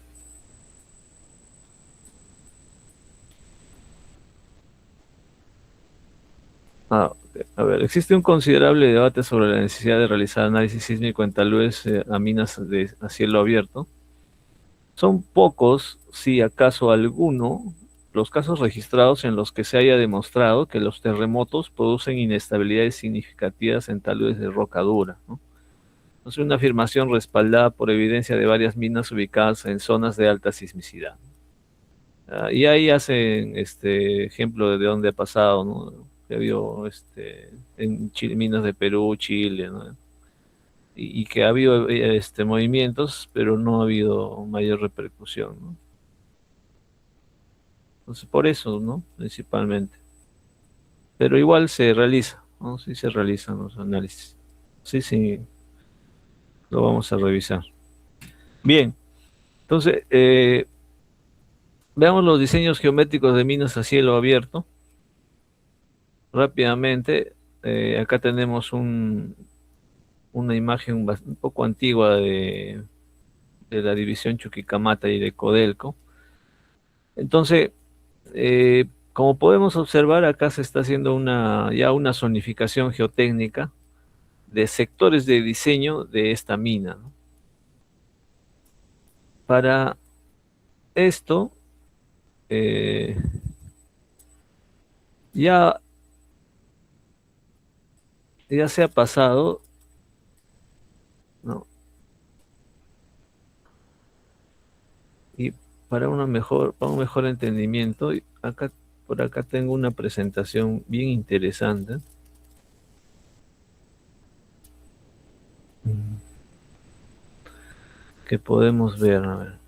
A ver, existe un considerable debate sobre la necesidad de realizar análisis sísmico en taludes a minas a cielo abierto. Son pocos, si acaso alguno, los casos registrados en los que se haya demostrado que los terremotos producen inestabilidades significativas en taludes de roca dura, ¿no? Es una afirmación respaldada por evidencia de varias minas ubicadas en zonas de alta sismicidad. Y ahí hacen ejemplo de dónde ha pasado, ¿no? Que ha habido en minas de Perú, Chile, ¿no? Y que ha habido movimientos, pero no ha habido mayor repercusión, ¿no? Entonces, por eso, ¿no? Principalmente. Pero igual se realiza, ¿no? Sí se realizan los análisis. Sí, lo vamos a revisar. Bien, entonces, veamos los diseños geométricos de minas a cielo abierto. Rápidamente, acá tenemos un una imagen un poco antigua de la división Chuquicamata y de Codelco. Entonces, como podemos observar, acá se está haciendo ya una zonificación geotécnica de sectores de diseño de esta mina, ¿no? Para esto, eh, ya, ya se ha pasado, ¿no? Y para un mejor entendimiento, por acá tengo una presentación bien interesante. Que podemos ver, a ver.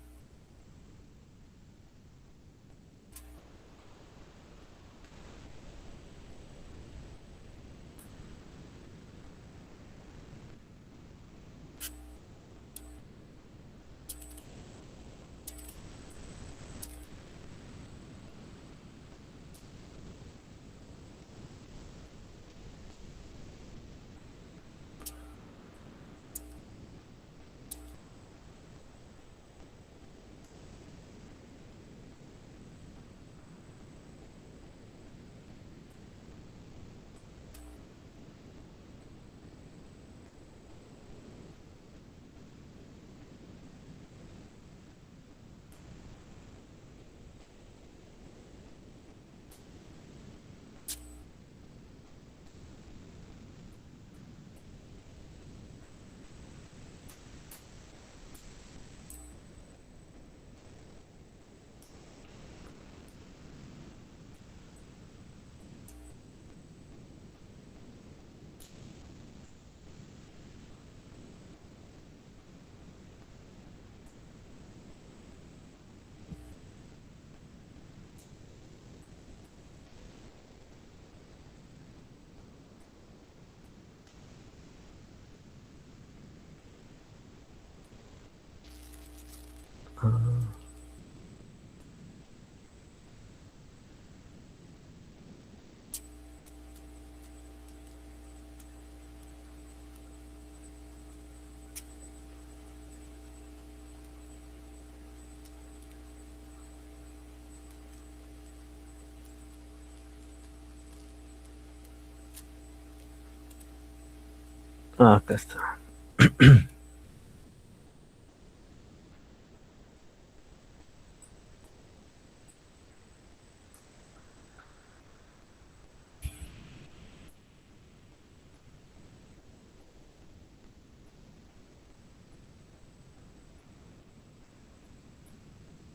Acá está.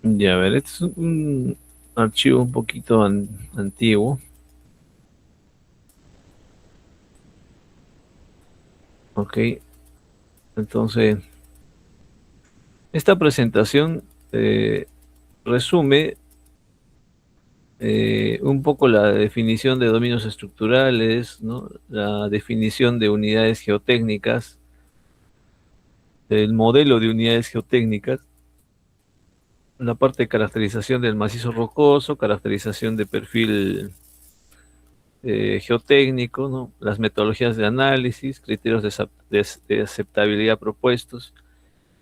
Ya, a ver, este es un archivo un poquito antiguo. Ok, entonces, esta presentación resume un poco la definición de dominios estructurales, ¿no? La definición de unidades geotécnicas, el modelo de unidades geotécnicas, la parte de caracterización del macizo rocoso, caracterización de perfil geotécnico, ¿no? Las metodologías de análisis, criterios de aceptabilidad propuestos,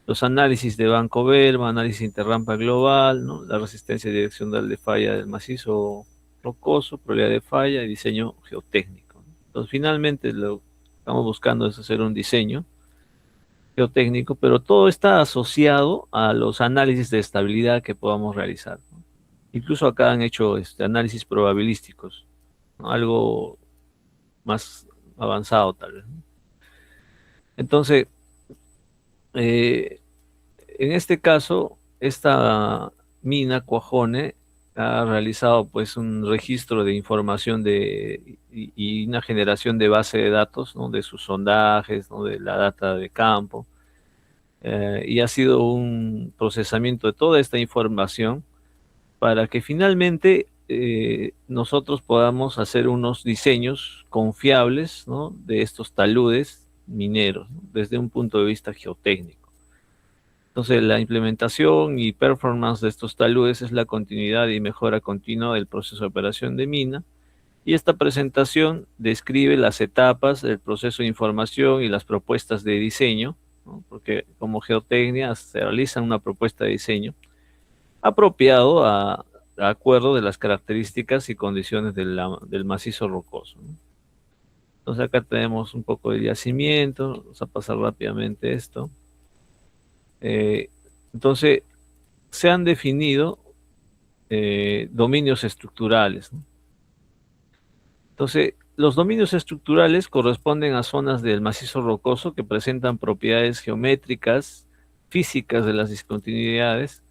los análisis de Banco Verma, análisis interrampa global, ¿no? La resistencia direccional de falla del macizo rocoso, probabilidad de falla y diseño geotécnico, ¿no? Entonces, finalmente lo que estamos buscando es hacer un diseño geotécnico, pero todo está asociado a los análisis de estabilidad que podamos realizar, ¿no? Incluso acá han hecho análisis probabilísticos, ¿no? Algo más avanzado tal vez, ¿no? Entonces, eh, en este caso, esta mina Cuajone ha realizado pues un registro de información y una generación de base de datos, ¿no? De sus sondajes, ¿no? De la data de campo, y ha sido un procesamiento de toda esta información para que finalmente nosotros podamos hacer unos diseños confiables, ¿no? De estos taludes mineros, ¿no? Desde un punto de vista geotécnico. Entonces, la implementación y performance de estos taludes es la continuidad y mejora continua del proceso de operación de mina Y esta presentación describe las etapas del proceso de información y las propuestas de diseño, ¿no? Porque como geotecnia se realiza una propuesta de diseño apropiado a acuerdo de las características y condiciones del macizo rocoso, ¿no? Entonces acá tenemos un poco de yacimiento, vamos a pasar rápidamente esto. Entonces se han definido dominios estructurales, ¿no? Entonces, los dominios estructurales corresponden a zonas del macizo rocoso que presentan propiedades geométricas, físicas de las discontinuidades,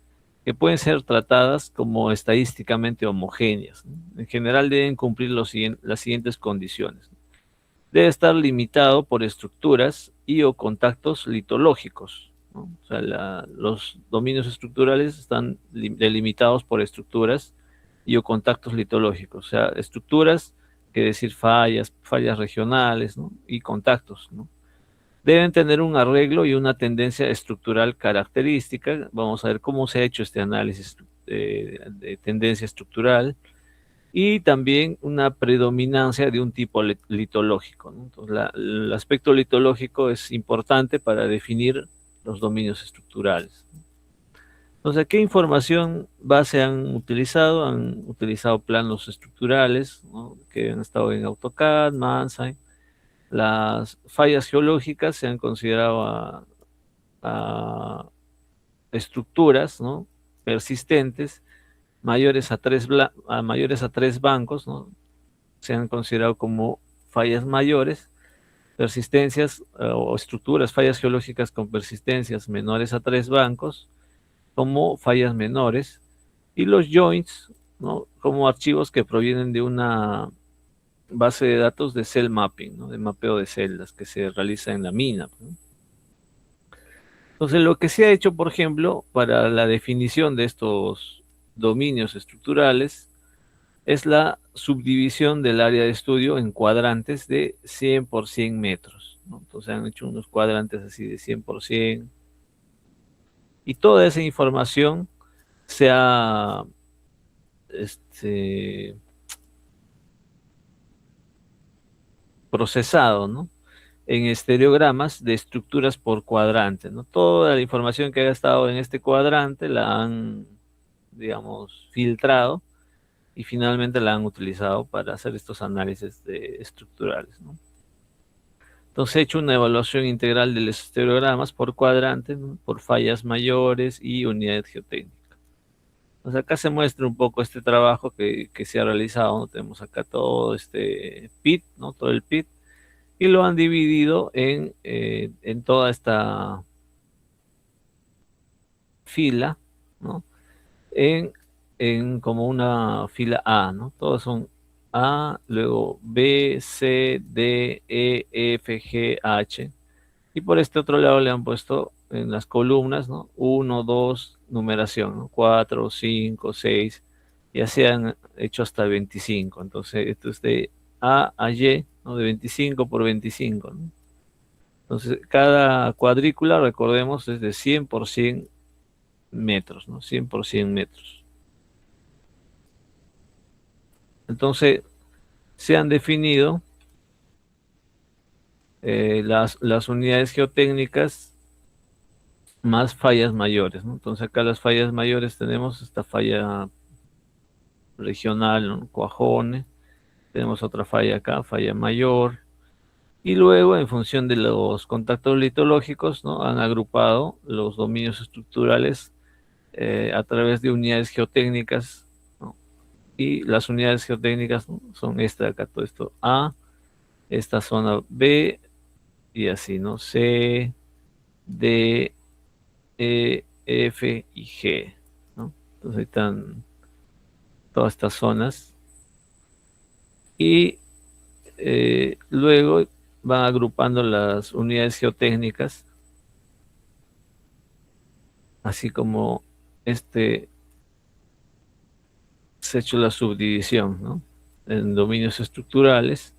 que pueden ser tratadas como estadísticamente homogéneas, ¿no? En general deben cumplir las siguientes condiciones. Debe estar limitado por estructuras y o contactos litológicos, ¿no? O sea, los dominios estructurales están delimitados por estructuras y o contactos litológicos, o sea, estructuras, que decir fallas regionales, ¿no? Y contactos, ¿no? Deben tener un arreglo y una tendencia característica. Vamos a ver cómo se ha hecho este análisis de tendencia estructural, y también una predominancia de un tipo litológico, ¿no? Entonces, el aspecto litológico es importante para definir los dominios estructurales. Entonces, ¿qué información base han utilizado? Han utilizado planos estructurales, ¿no? Que han estado en AutoCAD, Manzai. Las fallas geológicas se han considerado a estructuras, ¿no? Persistentes, mayores a tres bancos, ¿no? Se han considerado como fallas mayores. Persistencias o estructuras, fallas geológicas con persistencias menores a 3 bancos, como fallas menores, y los joints, ¿no? Como archivos que provienen de una base de datos de cell mapping, ¿no? De mapeo de celdas que se realiza en la mina, ¿no? Entonces, lo que se ha hecho, por ejemplo, para la definición de estos dominios estructurales es la subdivisión del área de estudio en cuadrantes de 100 por 100 metros, ¿no? Entonces han hecho unos cuadrantes así de 100 por 100, y toda esa información se ha procesado, ¿no? En estereogramas de estructuras por cuadrante, ¿no? Toda la información que haya estado en este cuadrante la han, digamos, filtrado, y finalmente la han utilizado para hacer estos análisis estructurales, ¿no? Entonces he hecho una evaluación integral de los estereogramas por cuadrante, ¿no? Por fallas mayores y unidades geotécnicas. Entonces acá se muestra un poco este trabajo que se ha realizado, ¿no? Tenemos acá todo este pit, ¿no? Todo el pit, y lo han dividido en toda esta fila, ¿no? En como una fila A, ¿no? Todos son A, luego B, C, D, E, F, G, H. Y por este otro lado le han puesto en las columnas, ¿no? 1, 2, numeración, ¿no? 4, 5, 6, y así han hecho hasta 25. Entonces, esto es de A a Y, ¿no? De 25 por 25, ¿no? Entonces, cada cuadrícula, recordemos, es de 100 por 100 metros, ¿no? 100 por 100 metros. Entonces, se han definido las unidades geotécnicas más fallas mayores, ¿no? Entonces, acá las fallas mayores tenemos esta falla regional, ¿no? Cuajone. Tenemos otra falla acá, falla mayor. Y luego, en función de los contactos litológicos, ¿no? Han agrupado los dominios estructurales a través de unidades geotécnicas, ¿no? Y las unidades geotécnicas, ¿no? Son esta de acá, todo esto A, esta zona B, y así, ¿no? C, D, E, F y G, ¿no? Entonces ahí están todas estas zonas. Y luego van agrupando las unidades geotécnicas, así como se ha hecho la subdivisión, ¿no? En dominios estructurales,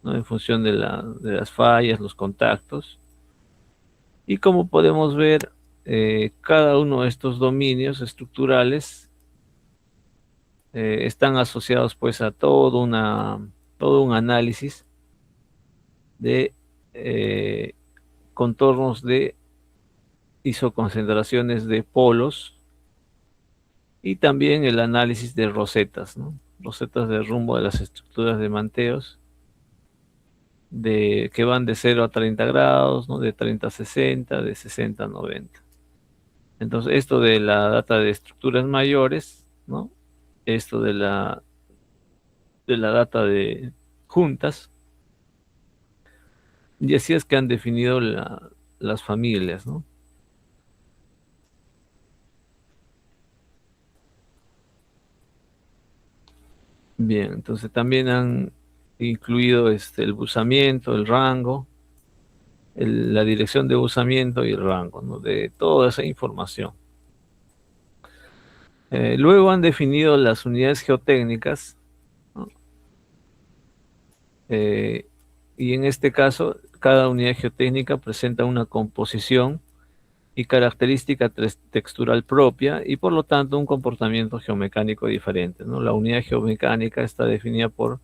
¿no? En función de las fallas, los contactos. Y como podemos ver, cada uno de estos dominios estructurales están asociados pues a todo un análisis de contornos de isoconcentraciones de polos y también el análisis de rosetas, ¿no? Rosetas de rumbo de las estructuras de manteos que van de 0 a 30 grados, ¿no? De 30 a 60, de 60 a 90. Entonces, esto de la data de estructuras mayores, ¿no? Esto de la data de juntas, y así es que han definido las familias, ¿no? Bien, entonces también han incluido el buzamiento, el rango, la dirección de buzamiento y el rango, ¿no? De toda esa información. Luego han definido las unidades geotécnicas, ¿no? Y en este caso, cada unidad geotécnica presenta una composición y característica textural propia y por lo tanto un comportamiento geomecánico diferente, ¿no? La unidad geomecánica está definida por,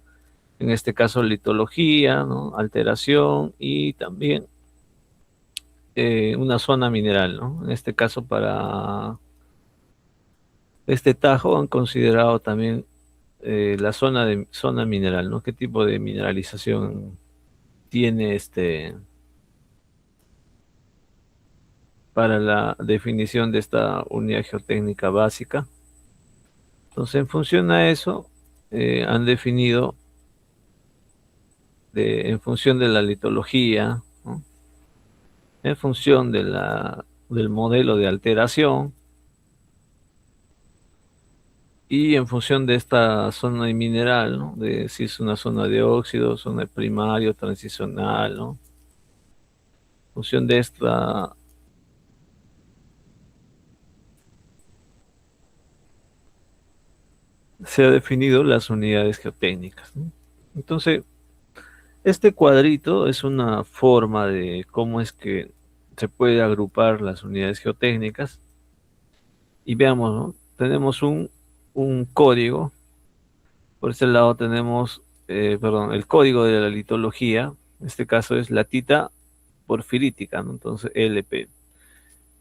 en este caso, litología, ¿no? Alteración y también una zona mineral, ¿no? En este caso, para este tajo han considerado también la zona mineral, ¿no? ¿Qué tipo de mineralización tiene para la definición de esta unidad geotécnica básica? Entonces, en función a eso, han definido en función de la litología, ¿no? En función del modelo de alteración y en función de esta zona mineral, ¿no? De si es una zona de óxido, zona de primario, transicional, ¿no? En función de esta se ha definido las unidades geotécnicas, ¿no? Entonces, este cuadrito es una forma de cómo es que se puede agrupar las unidades geotécnicas. Y veamos, ¿no? Tenemos un código. Por este lado tenemos, perdón, el código de la litología. En este caso es latita porfirítica, ¿no? Entonces LP.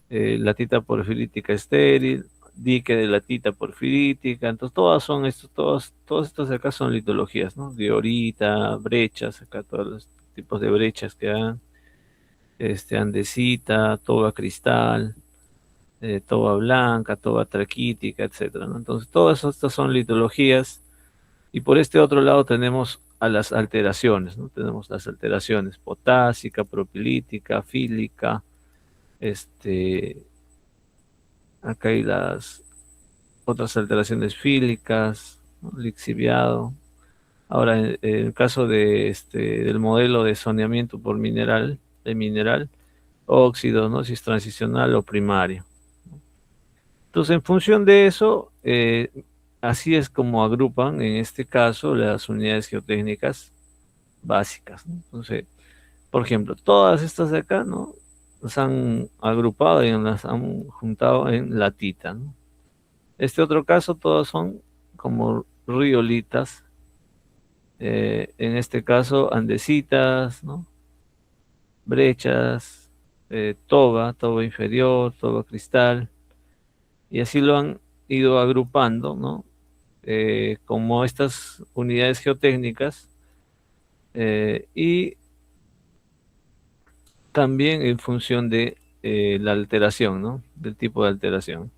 Latita porfirítica estéril, dique de latita porfirítica. Entonces todas estas acá son litologías, ¿no? Diorita, brechas, acá todos los tipos de brechas que dan. Andesita, toba cristal, toba blanca, toba traquítica, etcétera, ¿no? Entonces todas estas son litologías. Y por este otro lado tenemos a las alteraciones, ¿no? Tenemos las alteraciones potásica, propilítica, fílica, acá hay las otras alteraciones fílicas, ¿no? Lixiviado. Ahora, en el caso del modelo de zoneamiento por mineral, óxido, ¿no? Si es transicional o primario. Entonces, en función de eso, así es como agrupan, en este caso, las unidades geotécnicas básicas, ¿no? Entonces, por ejemplo, todas estas de acá, ¿no? Las han agrupado y las han juntado en latita, ¿no? Este otro caso, todas son como riolitas, en este caso, andesitas, ¿no? Brechas, toba inferior, toba cristal, y así lo han ido agrupando, ¿no? Como estas unidades geotécnicas, y también en función de la alteración, ¿no? Del tipo de alteración.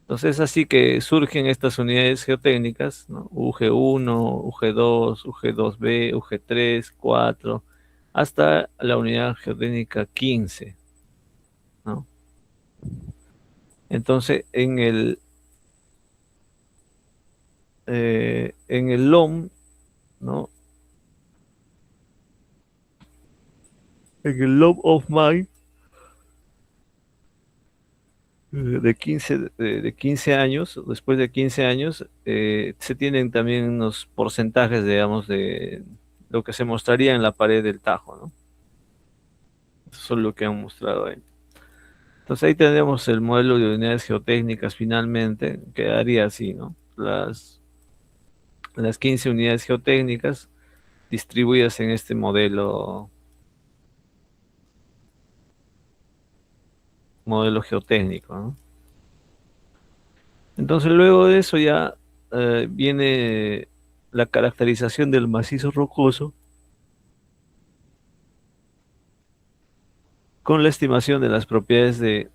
Entonces, así que surgen estas unidades geotécnicas, ¿no? UG1, UG2, UG2B, UG3, 4, hasta la unidad geotécnica 15, ¿no? Entonces, en el LOM, ¿no? En el LOM of Mind de 15 años, después de 15 años, se tienen también unos porcentajes, digamos, de lo que se mostraría en la pared del Tajo, ¿no? Eso es lo que han mostrado ahí. Entonces ahí tenemos el modelo de unidades geotécnicas finalmente, quedaría así, ¿no? las 15 unidades geotécnicas distribuidas en este modelo geotécnico, ¿no? Entonces luego de eso ya viene la caracterización del macizo rocoso con la estimación de las propiedades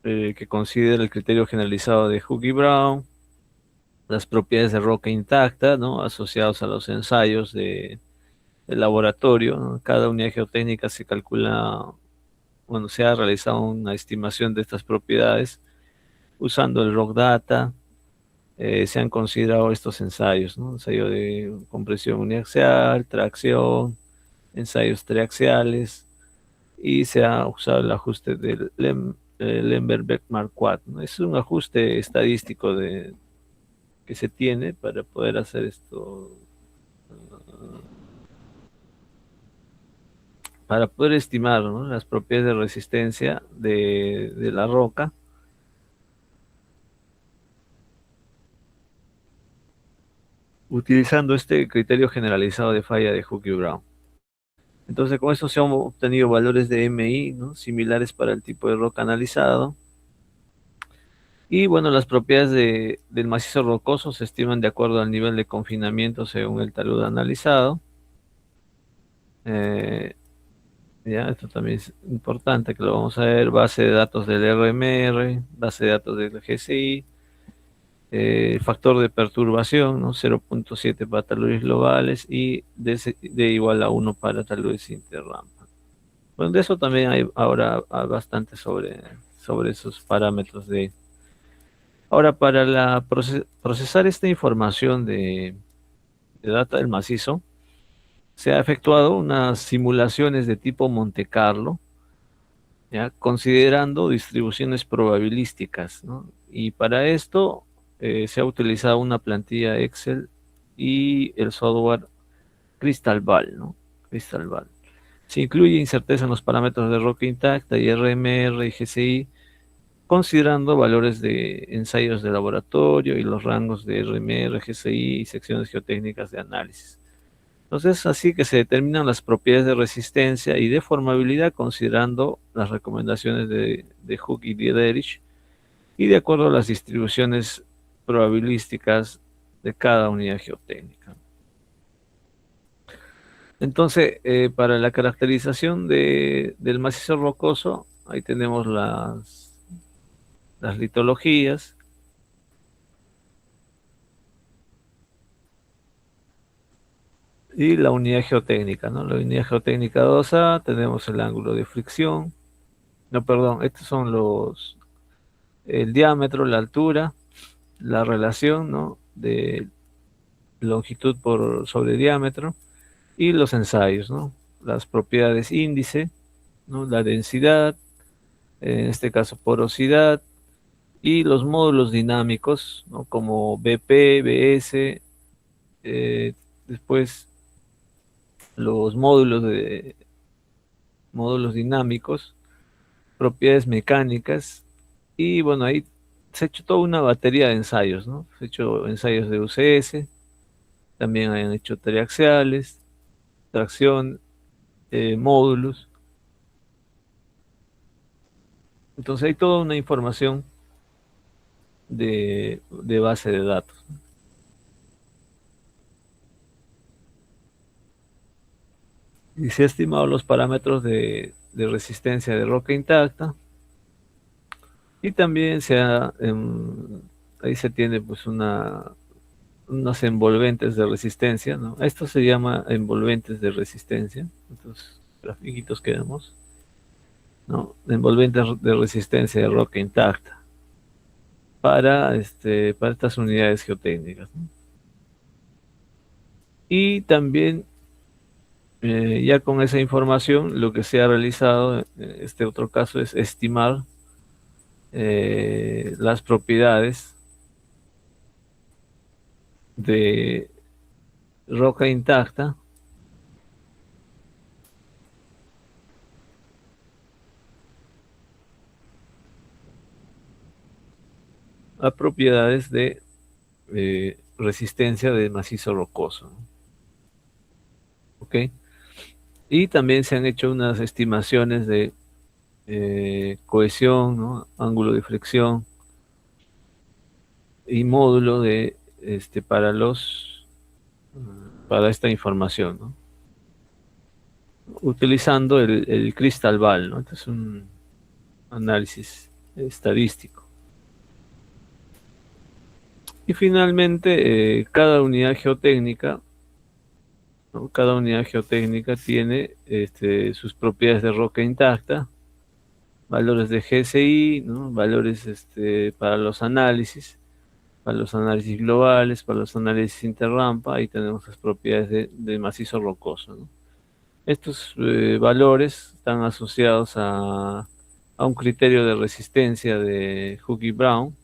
que considera el criterio generalizado de Hooke y Brown, las propiedades de roca intacta, ¿no? Asociados a los ensayos del laboratorio, ¿no? Cada unidad geotécnica se calcula, bueno, se ha realizado una estimación de estas propiedades usando el rock data. Se han considerado estos ensayos, ¿no? Ensayo de compresión uniaxial, tracción, ensayos triaxiales, y se ha usado el ajuste del Lemberg-Marquardt, ¿no? Es un ajuste estadístico que se tiene para poder hacer esto, para poder estimar, ¿no?, las propiedades de resistencia de la roca, utilizando este criterio generalizado de falla de Hooke y Brown. Entonces, con eso se han obtenido valores de MI, ¿no?, similares para el tipo de roca analizado. Y bueno, las propiedades del macizo rocoso se estiman de acuerdo al nivel de confinamiento según el talud analizado. Ya, esto también es importante que lo vamos a ver. Base de datos del RMR, base de datos del GCI, factor de perturbación, ¿no?, 0.7 para taludes globales y de igual a 1 para taludes interrampa. Bueno, de eso también hay ahora bastante sobre esos parámetros de... Ahora, para procesar esta información de data del macizo, se ha efectuado unas simulaciones de tipo Monte Carlo, ¿ya?, considerando distribuciones probabilísticas, ¿no? Y para esto se ha utilizado una plantilla Excel y el software Crystal Ball, ¿no? Crystal Ball. Se incluye incerteza en los parámetros de roca intacta y RMR y GCI, considerando valores de ensayos de laboratorio y los rangos de RMR, GCI y secciones geotécnicas de análisis. Entonces, así que se determinan las propiedades de resistencia y de formabilidad considerando las recomendaciones de Hooke y Dieterich y de acuerdo a las distribuciones probabilísticas de cada unidad geotécnica. Entonces, para la caracterización del macizo rocoso, ahí tenemos las litologías. Y la unidad geotécnica, ¿no? La unidad geotécnica 2A, tenemos el ángulo de fricción. No, perdón, estos son el diámetro, la altura, la relación, ¿no?, de longitud sobre diámetro, y los ensayos, ¿no? Las propiedades índice, ¿no?, la densidad, en este caso porosidad, y los módulos dinámicos, ¿no?, como BP, BS, después los módulos dinámicos, propiedades mecánicas, y bueno, ahí se ha hecho toda una batería de ensayos, ¿no? Se ha hecho ensayos de UCS, también han hecho triaxiales, tracción, módulos. Entonces hay toda una información de base de datos. Y se ha estimado los parámetros de resistencia de roca intacta. Y también ahí se tiene pues unos envolventes de resistencia, ¿no? Esto se llama envolventes de resistencia. Estos grafiquitos que vemos, ¿no? Envolventes de resistencia de roca intacta para estas unidades geotécnicas, ¿no? Y también ya con esa información, lo que se ha realizado en este otro caso es estimar las propiedades de roca intacta a propiedades de resistencia de macizo rocoso, ¿no? ¿Ok? Y también se han hecho unas estimaciones de cohesión, ¿no? Ángulo de flexión y módulo de para esta información, ¿no? Utilizando el Crystal Ball, ¿no? Este es un análisis estadístico. Y finalmente, cada unidad geotécnica, ¿no? Cada unidad geotécnica tiene sus propiedades de roca intacta, valores de GSI, ¿no? Valores para los análisis globales, para los análisis interrampa, ahí tenemos las propiedades de macizo rocoso, ¿no? Estos valores están asociados a un criterio de resistencia de Hooke y Brown.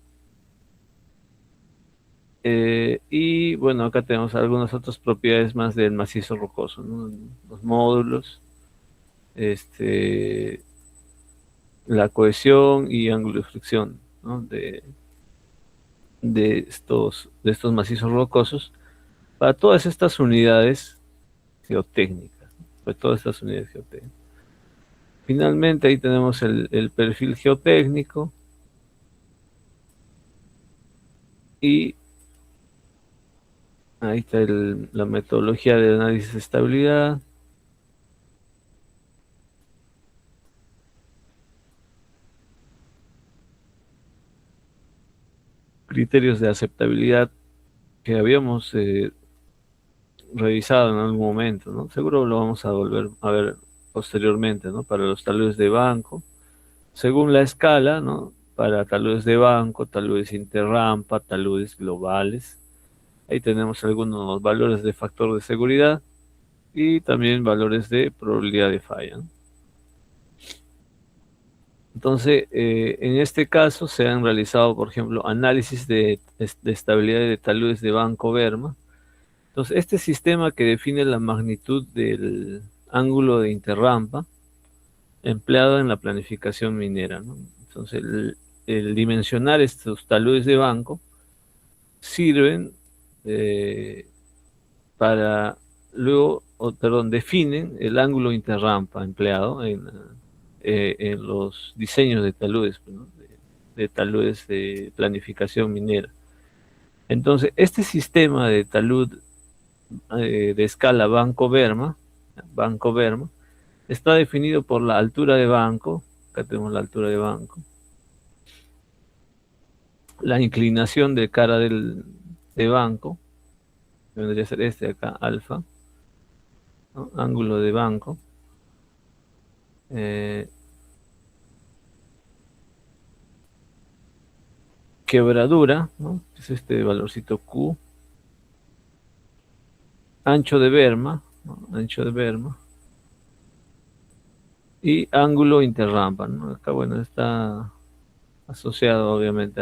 Y bueno, acá tenemos algunas otras propiedades más del macizo rocoso, ¿no? Los módulos, la cohesión y ángulo de fricción, ¿no? de estos macizos rocosos para todas estas unidades geotécnicas, ¿no? Para todas estas unidades geotécnicas. Finalmente ahí tenemos el perfil geotécnico y ahí está la metodología de análisis de estabilidad. Criterios de aceptabilidad que habíamos revisado en algún momento, ¿no? Seguro lo vamos a volver a ver posteriormente, ¿no? Para los taludes de banco, según la escala, ¿no? Para taludes de banco, taludes interrampa, taludes globales. Ahí tenemos algunos valores de factor de seguridad y también valores de probabilidad de falla, ¿no? Entonces, en este caso se han realizado, por ejemplo, análisis de estabilidad de taludes de banco Verma. Entonces, este sistema que define la magnitud del ángulo de interrampa empleado en la planificación minera, ¿no? Entonces, el dimensionar estos taludes de banco sirven para luego, definen el ángulo interrampa empleado en los diseños de taludes, ¿no? de taludes de planificación minera. Entonces, este sistema de talud de escala banco-Verma, está definido por la altura de banco, acá tenemos la altura de banco, la inclinación de cara de banco, que vendría a ser de acá, alfa, ¿no? Ángulo de banco, quebradura, ¿no? Es este valorcito Q, ancho de Verma, ¿no? Ancho de Verma, y ángulo interrampa, ¿no? Acá, bueno, está asociado obviamente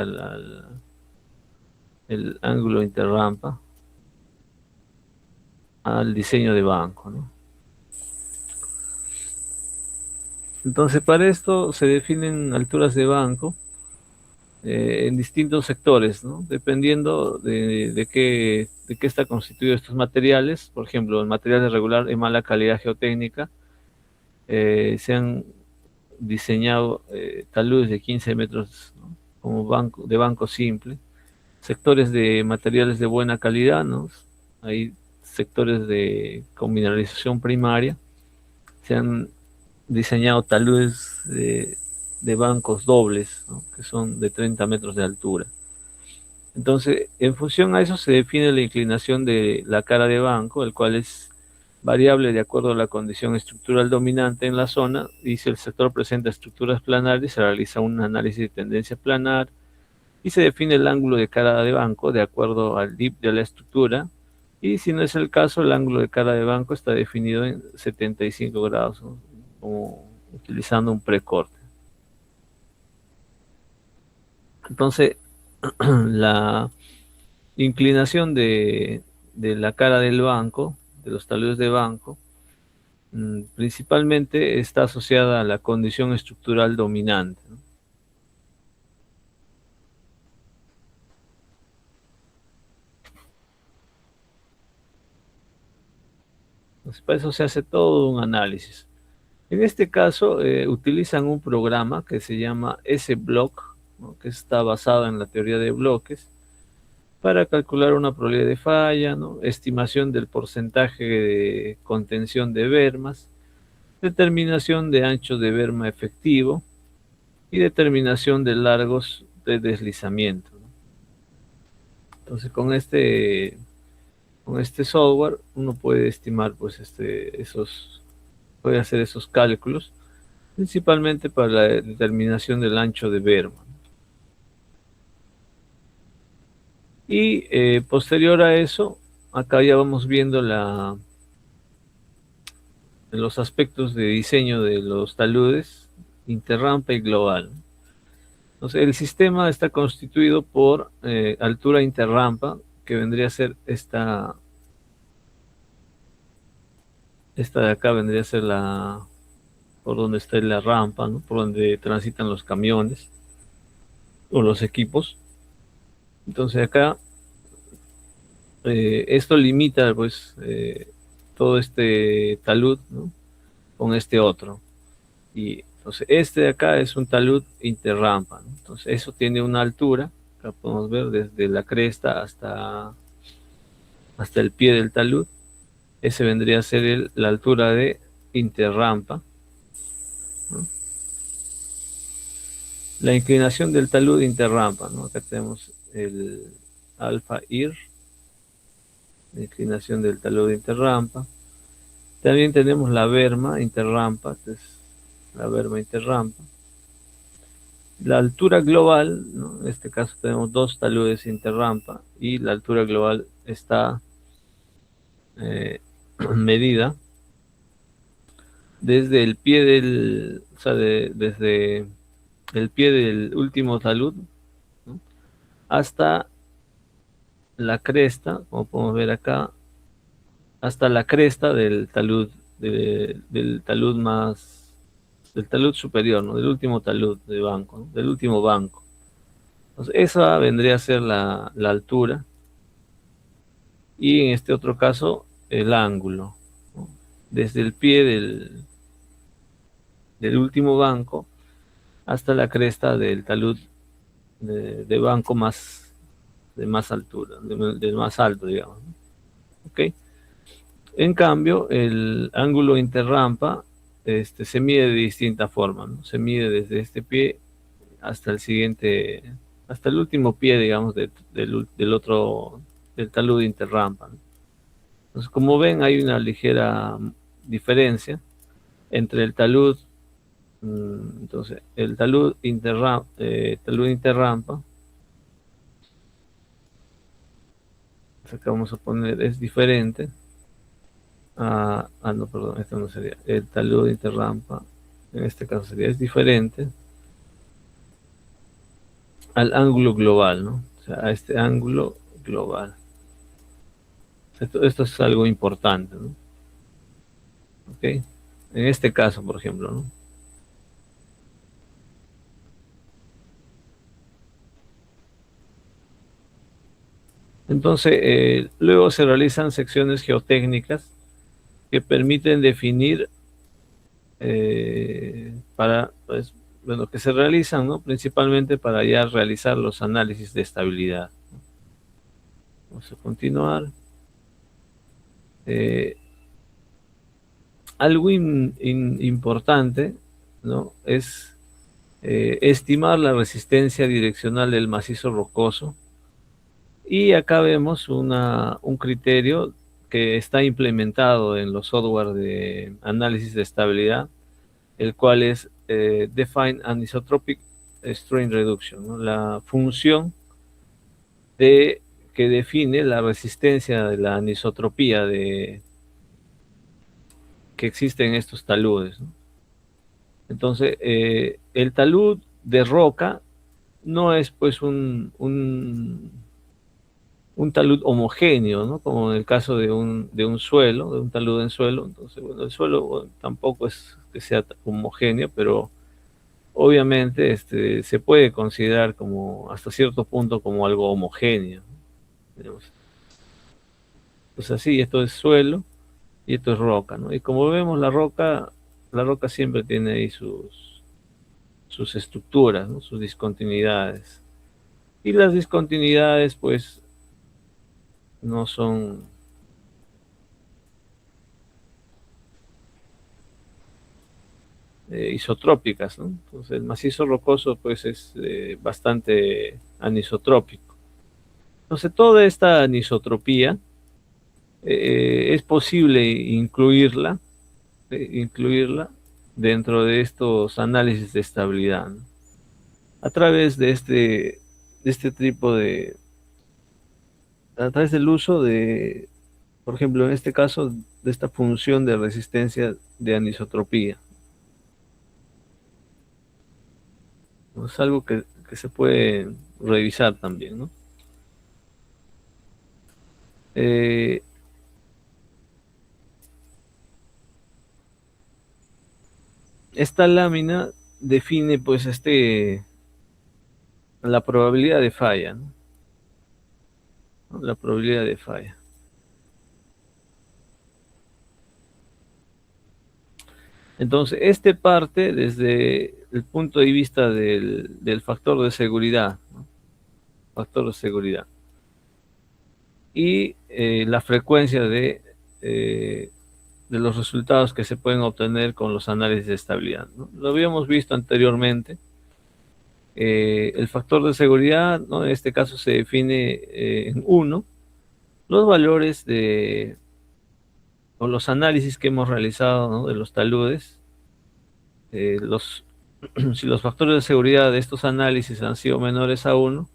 el ángulo interrampa al diseño de banco, ¿no? Entonces, para esto se definen alturas de banco en distintos sectores, ¿no? Dependiendo de qué está constituido estos materiales. Por ejemplo, el material irregular en mala calidad geotécnica, se han diseñado taludes de 15 metros, ¿no? Como de banco simple. Sectores de materiales de buena calidad, ¿no? Hay sectores con mineralización primaria. Se han diseñado taludes de bancos dobles, ¿no? Que son de 30 metros de altura. Entonces, en función a eso se define la inclinación de la cara de banco, el cual es variable de acuerdo a la condición estructural dominante en la zona, y si el sector presenta estructuras planares, se realiza un análisis de tendencia planar, y se define el ángulo de cara de banco de acuerdo al dip de la estructura, y si no es el caso, el ángulo de cara de banco está definido en 75 grados, ¿no? Como utilizando un precorte. Entonces, la inclinación de la cara del banco, de los taludes de banco, principalmente está asociada a la condición estructural dominante, ¿no? Entonces, para eso se hace todo un análisis. En este caso, utilizan un programa que se llama S-Block, ¿no? Que está basado en la teoría de bloques, para calcular una probabilidad de falla, ¿no? Estimación del porcentaje de contención de bermas, determinación de ancho de berma efectivo y determinación de largos de deslizamiento, ¿no? Entonces, con este software uno puede estimar, pues, puede hacer esos cálculos, principalmente para la determinación del ancho de berma. Y posterior a eso, acá ya vamos viendo los aspectos de diseño de los taludes, interrampa y global. Entonces, el sistema está constituido por altura interrampa, que vendría a ser esta de acá, vendría a ser por donde está la rampa, ¿no? Por donde transitan los camiones o los equipos. Entonces acá esto limita, pues, todo este talud, ¿no? Con este otro. Y entonces este de acá es un talud interrampa, ¿no? Entonces eso tiene una altura, acá podemos ver desde la cresta hasta el pie del talud. Ese vendría a ser la altura de interrampa, ¿no? La inclinación del talud interrampa, ¿no? Acá tenemos el alfa IR, la inclinación del talud interrampa. También tenemos la berma interrampa, que es la berma interrampa. La altura global, ¿no? En este caso tenemos dos taludes interrampa y la altura global está medida desde el pie desde el pie del último talud, ¿no? Hasta la cresta, como podemos ver acá, hasta la cresta del talud, del talud superior, ¿no? Del último talud de banco, ¿no? Del último banco. Entonces, esa vendría a ser la altura, y en este otro caso el ángulo, ¿no? Desde el pie del último banco hasta la cresta del talud de banco de más altura, del más alto, digamos, ¿no? ¿Ok? En cambio, el ángulo interrampa se mide de distinta forma, ¿no? Se mide desde este pie hasta el siguiente, hasta el último pie, digamos, del talud interrampa, ¿no? Entonces, como ven, hay una ligera diferencia entre el talud. Entonces, el talud interrampa, acá vamos a poner, es diferente. No, perdón, esto no sería. El talud interrampa, en este caso es diferente al ángulo global, ¿no? O sea, a este ángulo global. Esto es algo importante, ¿no? ¿Ok? En este caso, por ejemplo, ¿no? Entonces, luego se realizan secciones geotécnicas que permiten definir pues, bueno, que se realizan, ¿no? Principalmente para ya realizar los análisis de estabilidad. Vamos a continuar. Algo importante, ¿no? Es estimar la resistencia direccional del macizo rocoso. Y acá vemos un criterio que está implementado en los software de análisis de estabilidad, el cual es Define Anisotropic Strain Reduction, ¿no? La función que define la resistencia de la anisotropía que existe en estos taludes, ¿no? Entonces, el talud de roca no es, pues, un talud homogéneo, ¿no? Como en el caso de un suelo, de un talud en suelo. Entonces, bueno, el suelo, bueno, tampoco es que sea homogéneo, pero obviamente se puede considerar como, hasta cierto punto, como algo homogéneo, ¿no? Pues así, esto es suelo, y esto es roca, ¿no? Y como vemos la roca siempre tiene ahí sus estructuras, ¿no? Sus discontinuidades. Y las discontinuidades, pues, no son isotrópicas, ¿no? Entonces, el macizo rocoso, pues, es bastante anisotrópico. Entonces, toda esta anisotropía es posible incluirla dentro de estos análisis de estabilidad, ¿no? A través de este tipo a través del uso de, por ejemplo, en este caso, de esta función de resistencia de anisotropía, ¿no? Es algo que se puede revisar también, ¿no? Eh, esta lámina define, pues, la probabilidad de falla, ¿no? La probabilidad de falla. Entonces, este parte desde el punto de vista del factor de seguridad, ¿no? Factor de seguridad. Y la frecuencia de los resultados que se pueden obtener con los análisis de estabilidad, ¿no? Lo habíamos visto anteriormente. El factor de seguridad, ¿no? En este caso se define en 1, los valores o los análisis que hemos realizado, ¿no? De los taludes. Si los factores de seguridad de estos análisis han sido menores a 1,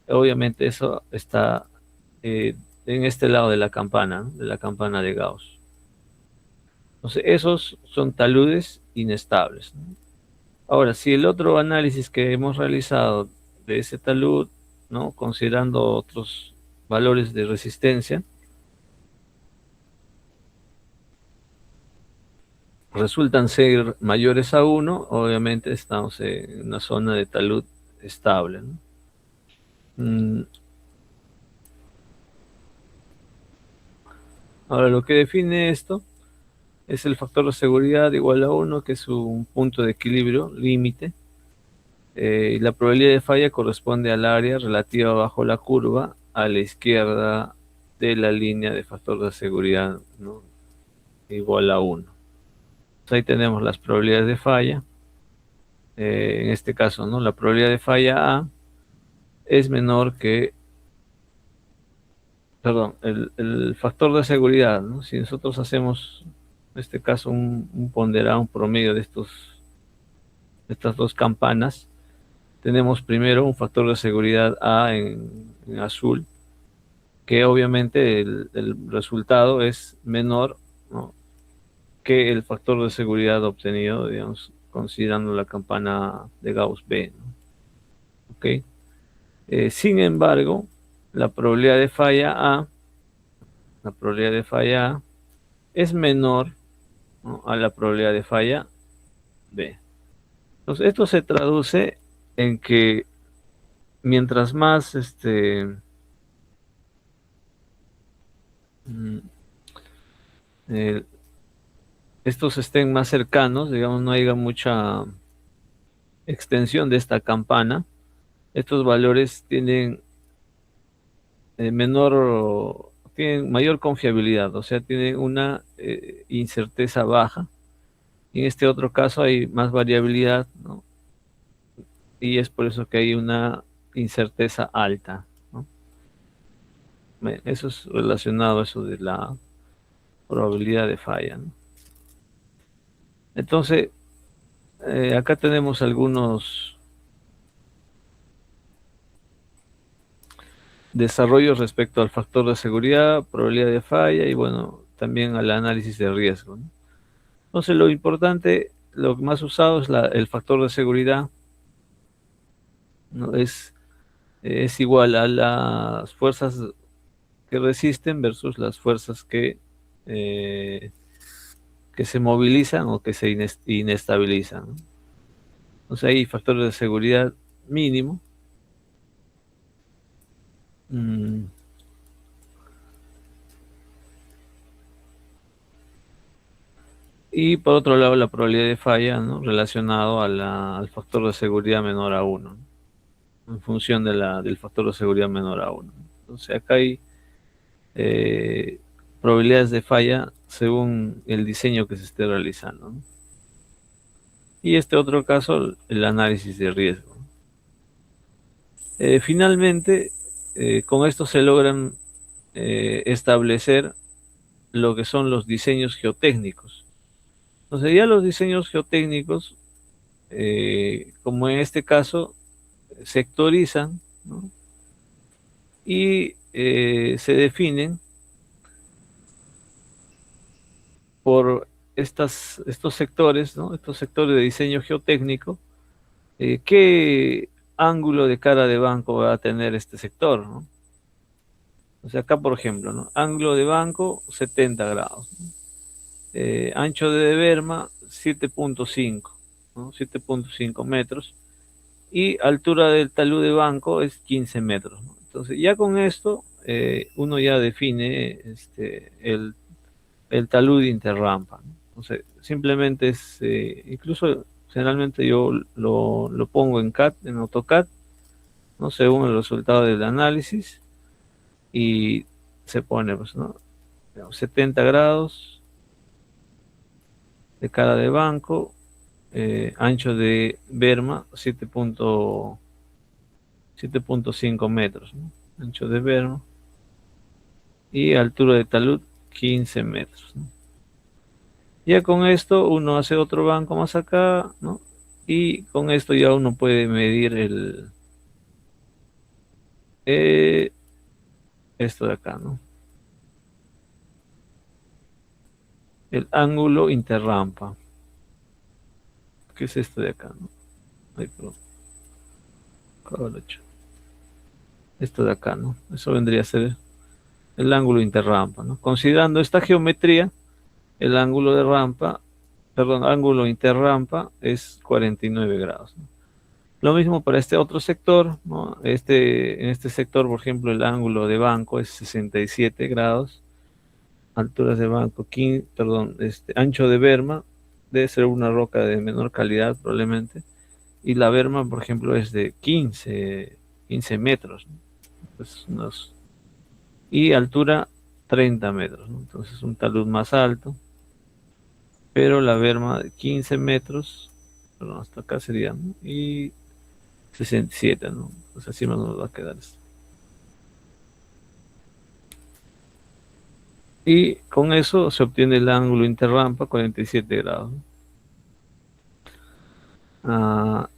obviamente eso está en este lado de la campana, ¿no? De la campana de Gauss. Entonces, esos son taludes inestables, ¿no? Ahora, si el otro análisis que hemos realizado de ese talud, ¿no? Considerando otros valores de resistencia, resultan ser mayores a 1, obviamente estamos en una zona de talud estable, ¿no? Ahora, lo que define esto es el factor de seguridad igual a 1, que es un punto de equilibrio, límite. Y la probabilidad de falla corresponde al área relativa bajo la curva a la izquierda de la línea de factor de seguridad, ¿no? Igual a 1. Entonces, ahí tenemos las probabilidades de falla. En este caso, ¿no? La probabilidad de falla A es menor que, perdón, el factor de seguridad, ¿no? Si nosotros hacemos, en este caso, un ponderado, un promedio de estas dos campanas, tenemos primero un factor de seguridad A en azul, que obviamente el resultado es menor, ¿no? Que el factor de seguridad obtenido, digamos, considerando la campana de Gauss B, ¿no? ¿Ok? Sin embargo, la probabilidad de falla A, la probabilidad de falla A es menor, ¿no? A la probabilidad de falla B. Entonces, esto se traduce en que mientras más eh, estos estén más cercanos, digamos, no haya mucha extensión de esta campana, estos valores tienen tienen mayor confiabilidad, o sea, tienen una incerteza baja. Y en este otro caso hay más variabilidad, ¿no? Y es por eso que hay una incerteza alta, ¿no? Eso es relacionado a eso de la probabilidad de falla, ¿no? Entonces, acá tenemos algunos desarrollos respecto al factor de seguridad, probabilidad de falla y bueno, también al análisis de riesgo, ¿no? Entonces, lo importante, lo más usado es el factor de seguridad, ¿no? Es igual a las fuerzas que resisten versus las fuerzas eh, que se movilizan o que se inestabilizan, ¿no? Entonces hay factores de seguridad mínimo. Mm, Y por otro lado, la probabilidad de falla, ¿no? Relacionado al factor de seguridad menor a 1, ¿no? En función del factor de seguridad menor a 1. Entonces acá hay eh, probabilidades de falla según el diseño que se esté realizando, ¿no? Y este otro caso, el análisis de riesgo. Finalmente, con esto se logran establecer lo que son los diseños geotécnicos. Entonces ya los diseños geotécnicos, como en este caso, sectorizan, ¿no? Y se definen por estos sectores, ¿no? Estos sectores de diseño geotécnico, qué ángulo de cara de banco va a tener este sector, ¿no? O sea, acá por ejemplo, ¿no? Ángulo de banco 70 grados, ¿no? Ancho de berma 7.5, ¿no? 7.5 metros, y altura del talud de banco es 15 metros, ¿no? Entonces ya con esto uno ya define el talud interrampa, ¿no? Entonces simplemente es, incluso generalmente yo lo pongo en CAD, en AutoCAD, ¿no? Según el resultado del análisis, y se pone, pues, ¿no? 70 grados de cara de banco, ancho de berma 7.5 metros, ¿no? Ancho de berma, y altura de talud 15 metros, ¿no? Ya con esto uno hace otro banco más acá, ¿no? Y con esto ya uno puede medir eh, esto de acá, ¿no? El ángulo interrampa. ¿Qué es esto de acá, no? Ay, perdón. Colocho. Esto de acá, ¿no? Eso vendría a ser el ángulo interrampa, ¿no? Considerando esta geometría, el ángulo de rampa, perdón, ángulo interrampa es 49 grados, ¿no? Lo mismo para este otro sector, ¿no? En este sector, por ejemplo, el ángulo de banco es 67 grados, alturas de banco, ancho de berma, debe ser una roca de menor calidad probablemente, y la berma, por ejemplo, es de 15 metros, ¿no? Pues y altura 30 metros, ¿no? Entonces un talud más alto, pero la berma de 15 metros, perdón, hasta acá sería, ¿no? Y 67, ¿no? Pues así más nos va a quedar esto. Y con eso se obtiene el ángulo interrampa 47 grados, ¿no?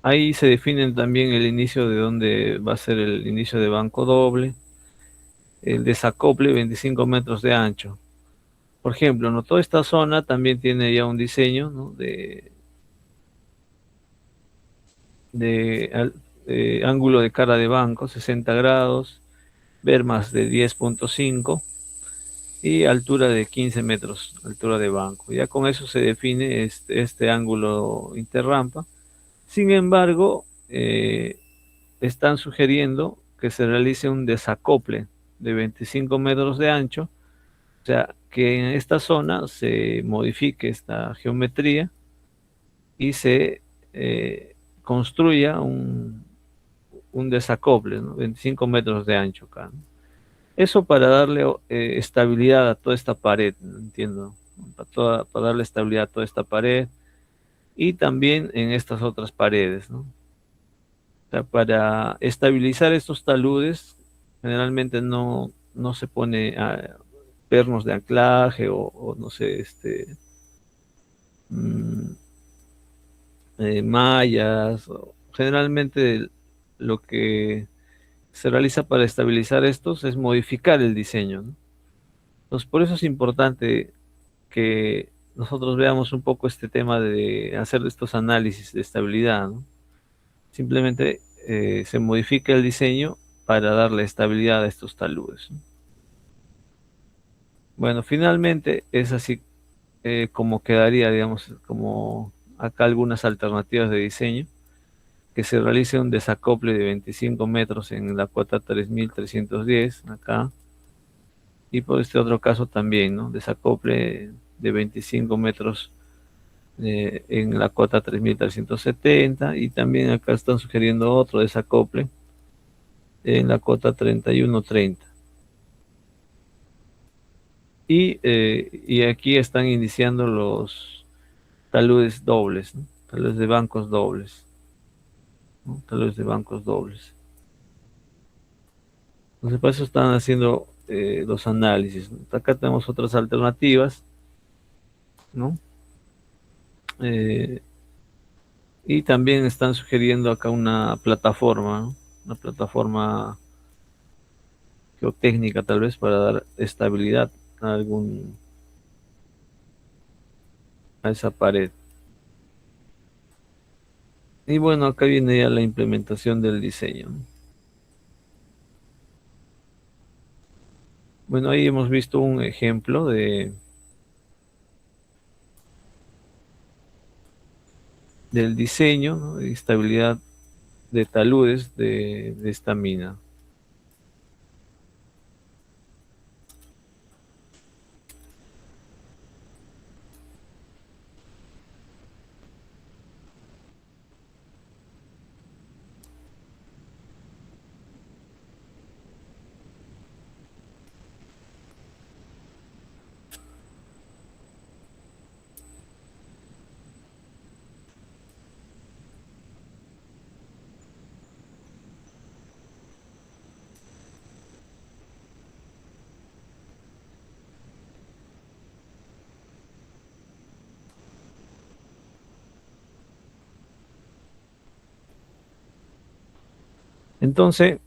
Ahí se definen también el inicio de donde va a ser el inicio de banco doble, el desacople 25 metros de ancho. Por ejemplo, ¿no? Toda esta zona también tiene ya un diseño, ¿no? de ángulo de cara de banco 60 grados, bermas de 10.5 y altura de 15 metros, altura de banco. Ya con eso se define este ángulo interrampa. Sin embargo, están sugiriendo que se realice un desacople de 25 metros de ancho, o sea, que en esta zona se modifique esta geometría y se construya un desacople, ¿no? 25 metros de ancho acá, ¿no? Eso para darle estabilidad a toda esta pared, ¿no? Entiendo, ¿no? Para darle estabilidad a toda esta pared y también en estas otras paredes, ¿no? O sea, para estabilizar estos taludes, generalmente no se pone pernos de anclaje o no sé, mm, mallas. Generalmente lo que se realiza para estabilizar estos es modificar el diseño, ¿no? Entonces, por eso es importante que nosotros veamos un poco este tema de hacer estos análisis de estabilidad, ¿no? Simplemente se modifica el diseño para darle estabilidad a estos taludes, ¿no? Bueno, finalmente es así como quedaría, digamos, como acá algunas alternativas de diseño, que se realice un desacople de 25 metros en la cuota 3310, acá, y por este otro caso también, ¿no? Desacople de 25 metros en la cota 3370, y también acá están sugiriendo otro desacople en la cota 3130. Y aquí están iniciando los taludes dobles, ¿no? Taludes de bancos dobles, ¿no? Taludes de bancos dobles. Entonces, por eso están haciendo los análisis, ¿no? Acá tenemos otras alternativas, ¿no? Y también están sugiriendo acá una plataforma, ¿no? Una plataforma geotécnica tal vez para dar estabilidad a esa pared. Y bueno, acá viene ya la implementación del diseño, ¿no? Bueno, ahí hemos visto un ejemplo del diseño, ¿no? De estabilidad de taludes de esta mina. Entonces,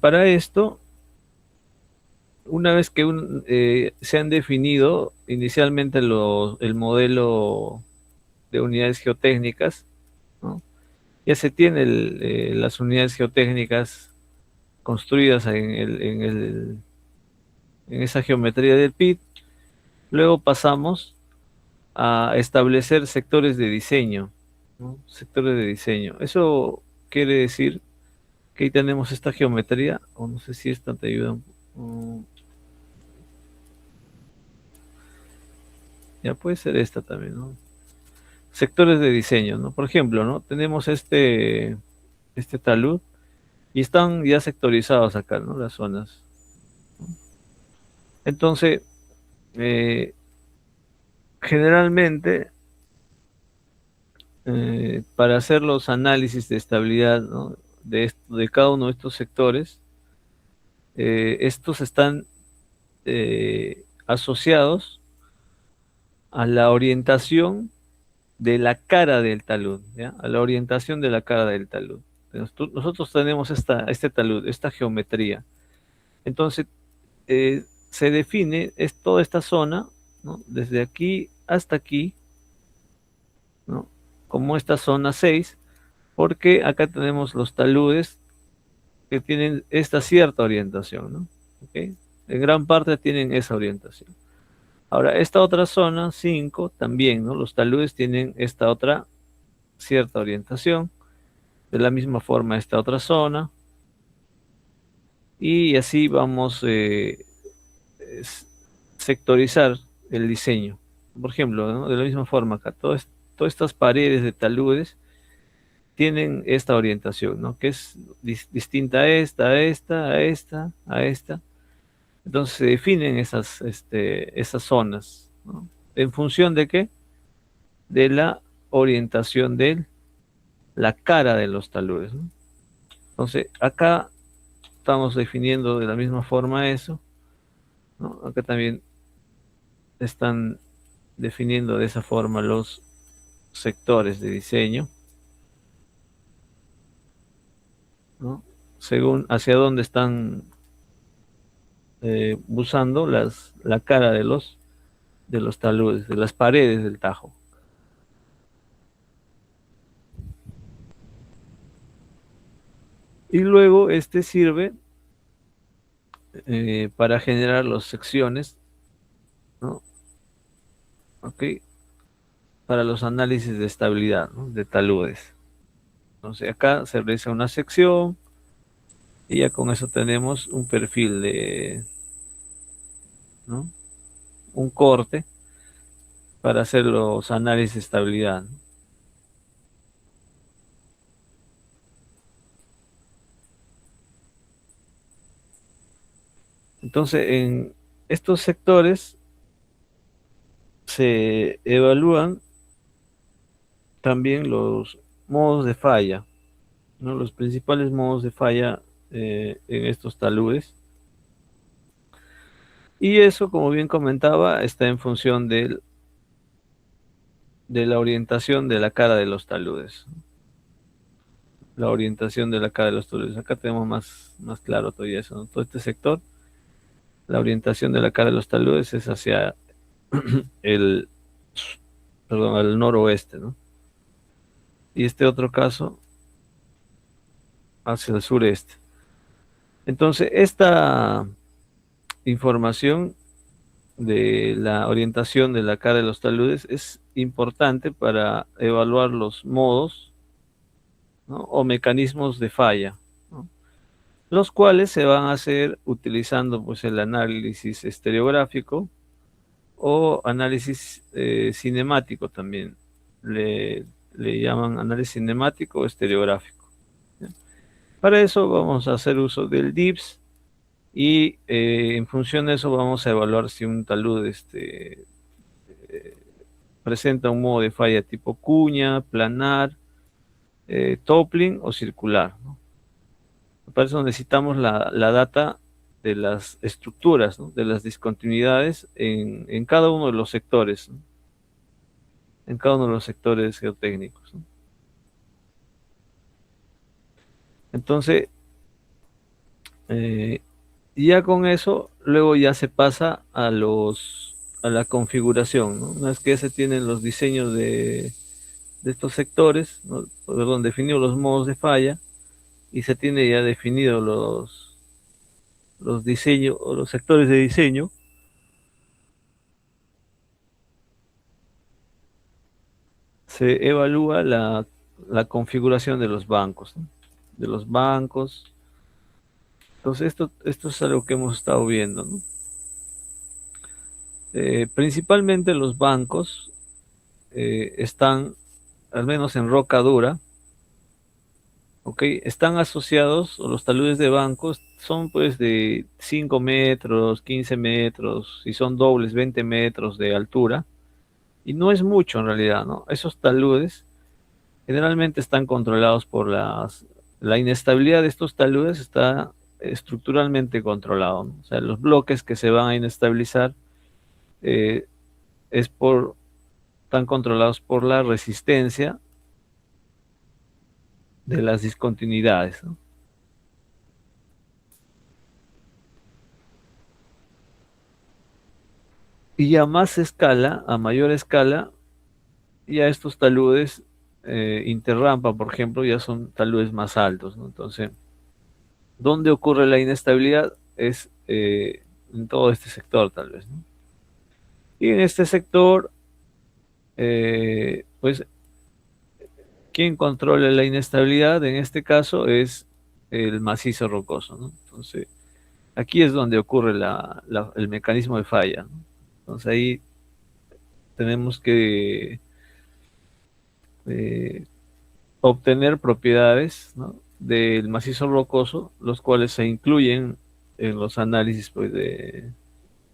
para esto, una vez que se han definido inicialmente el modelo de unidades geotécnicas, ¿no? Ya se tienen las unidades geotécnicas construidas en esa geometría del PIT. Luego pasamos a establecer sectores de diseño, ¿no? Sectores de diseño. Eso quiere decir que ahí tenemos esta geometría, o no sé si esta te ayuda. Ya puede ser esta también, ¿no? Sectores de diseño, ¿no? Por ejemplo, ¿no? Tenemos este talud y están ya sectorizados acá, ¿no? Las zonas. Entonces, generalmente, para hacer los análisis de estabilidad, ¿no? de cada uno de estos sectores, estos están asociados a la orientación de la cara del talud, ¿ya? A la orientación de la cara del talud. Nosotros tenemos este talud, esta geometría. Entonces, se define toda esta zona, ¿no? Desde aquí hasta aquí, ¿no? Como esta zona 6, porque acá tenemos los taludes que tienen esta cierta orientación, ¿no? ¿Okay? En gran parte tienen esa orientación. Ahora, esta otra zona, 5, también, ¿no? Los taludes tienen esta otra cierta orientación. De la misma forma, esta otra zona. Y así vamos sectorizar el diseño. Por ejemplo, ¿no? De la misma forma acá, todas estas paredes de taludes tienen esta orientación, ¿no? Que es distinta a esta, a esta, a esta, a esta. Entonces se definen esas zonas, ¿no? ¿En función de qué? De la orientación de la cara de los taludes, ¿no? Entonces acá estamos definiendo de la misma forma eso, ¿no? Acá también están definiendo de esa forma los sectores de diseño, ¿no? Según hacia dónde están usando la cara de los taludes, de las paredes del tajo. Y luego sirve para generar las secciones, ¿no? Ok, para los análisis de estabilidad, ¿no? De taludes. Entonces acá se realiza una sección Y ya con eso tenemos un perfil ¿no? Un corte para hacer los análisis de estabilidad, ¿no? Entonces, en estos sectores se evalúan también los modos de falla, ¿no? Los principales modos de falla en estos taludes. Y eso, como bien comentaba, está en función de la orientación de la cara de los taludes. La orientación de la cara de los taludes. Acá tenemos más claro todavía eso, ¿no? Todo este sector, la orientación de la cara de los taludes es hacia el, perdón, al noroeste, ¿no? Y este otro caso hacia el sureste. Entonces, esta información de la orientación de la cara de los taludes es importante para evaluar los modos, ¿no? O mecanismos de falla, ¿no? Los cuales se van a hacer utilizando pues el análisis estereográfico o análisis cinemático también. Le llaman análisis cinemático o estereográfico, ¿ya? Para eso vamos a hacer uso del DIPS y en función de eso vamos a evaluar si un talud presenta un modo de falla tipo cuña, planar, toppling o circular, ¿no? Para eso necesitamos la data de las estructuras, ¿no? De las discontinuidades en cada uno de los sectores, ¿no? En cada uno de los sectores geotécnicos, ¿no? Entonces, ya con eso, luego ya se pasa a la configuración, ¿no? Una vez que ya se tienen los diseños de estos sectores, ¿no? Perdón, definidos los modos de falla, y se tiene ya definido los diseños o los sectores de diseño, se evalúa la configuración de los bancos, ¿no? De los bancos. Entonces, esto es algo que hemos estado viendo, ¿no? Principalmente los bancos están, al menos en roca dura, ¿ok? Están asociados, o los taludes de bancos son pues de 5 metros, 15 metros, y son dobles, 20 metros de altura, y no es mucho en realidad, ¿no? Esos taludes generalmente están controlados por la inestabilidad de estos taludes está estructuralmente controlado, ¿no? O sea, los bloques que se van a inestabilizar eh, están controlados por la resistencia de las discontinuidades, ¿no? Y a más escala, a mayor escala, ya estos taludes interrampa, por ejemplo, ya son taludes más altos, ¿no? Entonces, ¿dónde ocurre la inestabilidad? Es en todo este sector, tal vez, ¿no? Y en este sector, pues, quien controla la inestabilidad en este caso es el macizo rocoso, ¿no? Entonces, aquí es donde ocurre el mecanismo de falla, ¿no? Entonces ahí tenemos que eh, obtener propiedades, ¿no? Del macizo rocoso, los cuales se incluyen en los análisis pues, de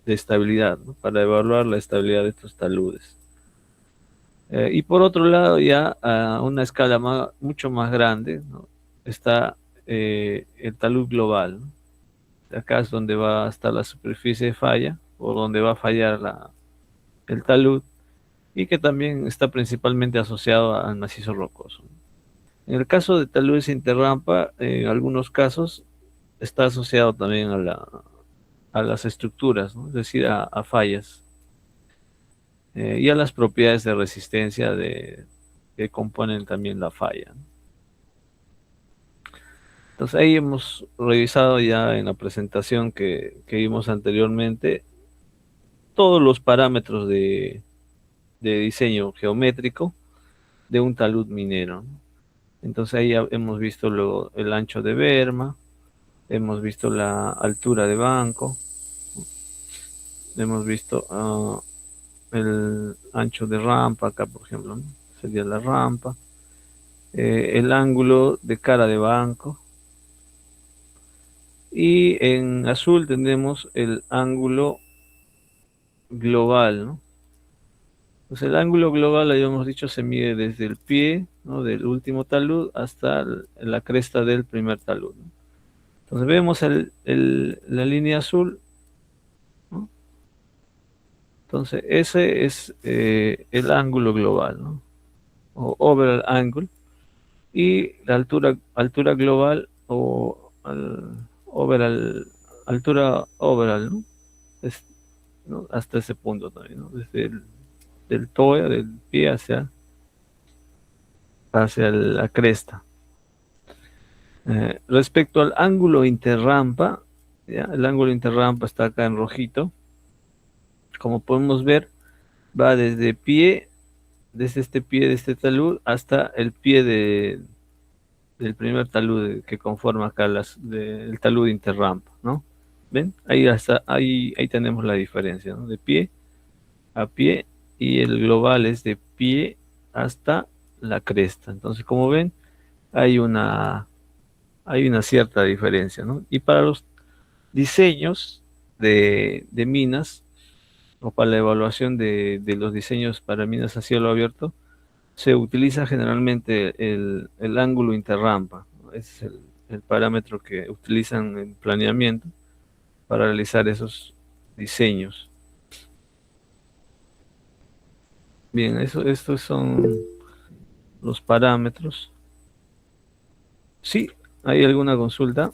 estabilidad, ¿no? Para evaluar la estabilidad de estos taludes. Y por otro lado, ya a una escala mucho más grande, ¿no? Está el talud global, ¿no? Acá es donde va a estar la superficie de falla, o donde va a fallar el talud, y que también está principalmente asociado al macizo rocoso. En el caso de taludes interrampa, en algunos casos está asociado también a las estructuras, ¿no? Es decir, a fallas, y a las propiedades de resistencia que componen también la falla, ¿no? Entonces ahí hemos revisado ya en la presentación que vimos anteriormente todos los parámetros de diseño geométrico de un talud minero, ¿no? Entonces ahí ya hemos visto luego el ancho de berma, hemos visto la altura de banco, hemos visto el ancho de rampa, acá por ejemplo, ¿no? Sería la rampa, el ángulo de cara de banco, y en azul tenemos el ángulo global, ¿no? Pues el ángulo global, habíamos dicho, se mide desde el pie, ¿no? Del último talud hasta la cresta del primer talud, ¿no? Entonces vemos la línea azul, ¿no? Entonces ese es el ángulo global, ¿no? O overall angle, y la altura global o overall, altura overall, ¿no? ¿No? Hasta ese punto también, ¿no? Desde del toe, del pie hacia la cresta. Respecto al ángulo interrampa, ¿ya? El ángulo interrampa está acá en rojito. Como podemos ver, va desde este pie de este talud hasta el pie del primer talud que conforma acá el talud interrampa, ¿no? ¿Ven? Ahí tenemos la diferencia, ¿no? De pie a pie, y el global es de pie hasta la cresta. Entonces, como ven, hay una cierta diferencia, ¿no? Y para los diseños de minas, o para la evaluación de los diseños para minas a cielo abierto, se utiliza generalmente el ángulo interrampa, ¿no? Es el parámetro que utilizan en planeamiento para realizar esos diseños. Bien, estos son los parámetros. Sí, ¿hay alguna consulta?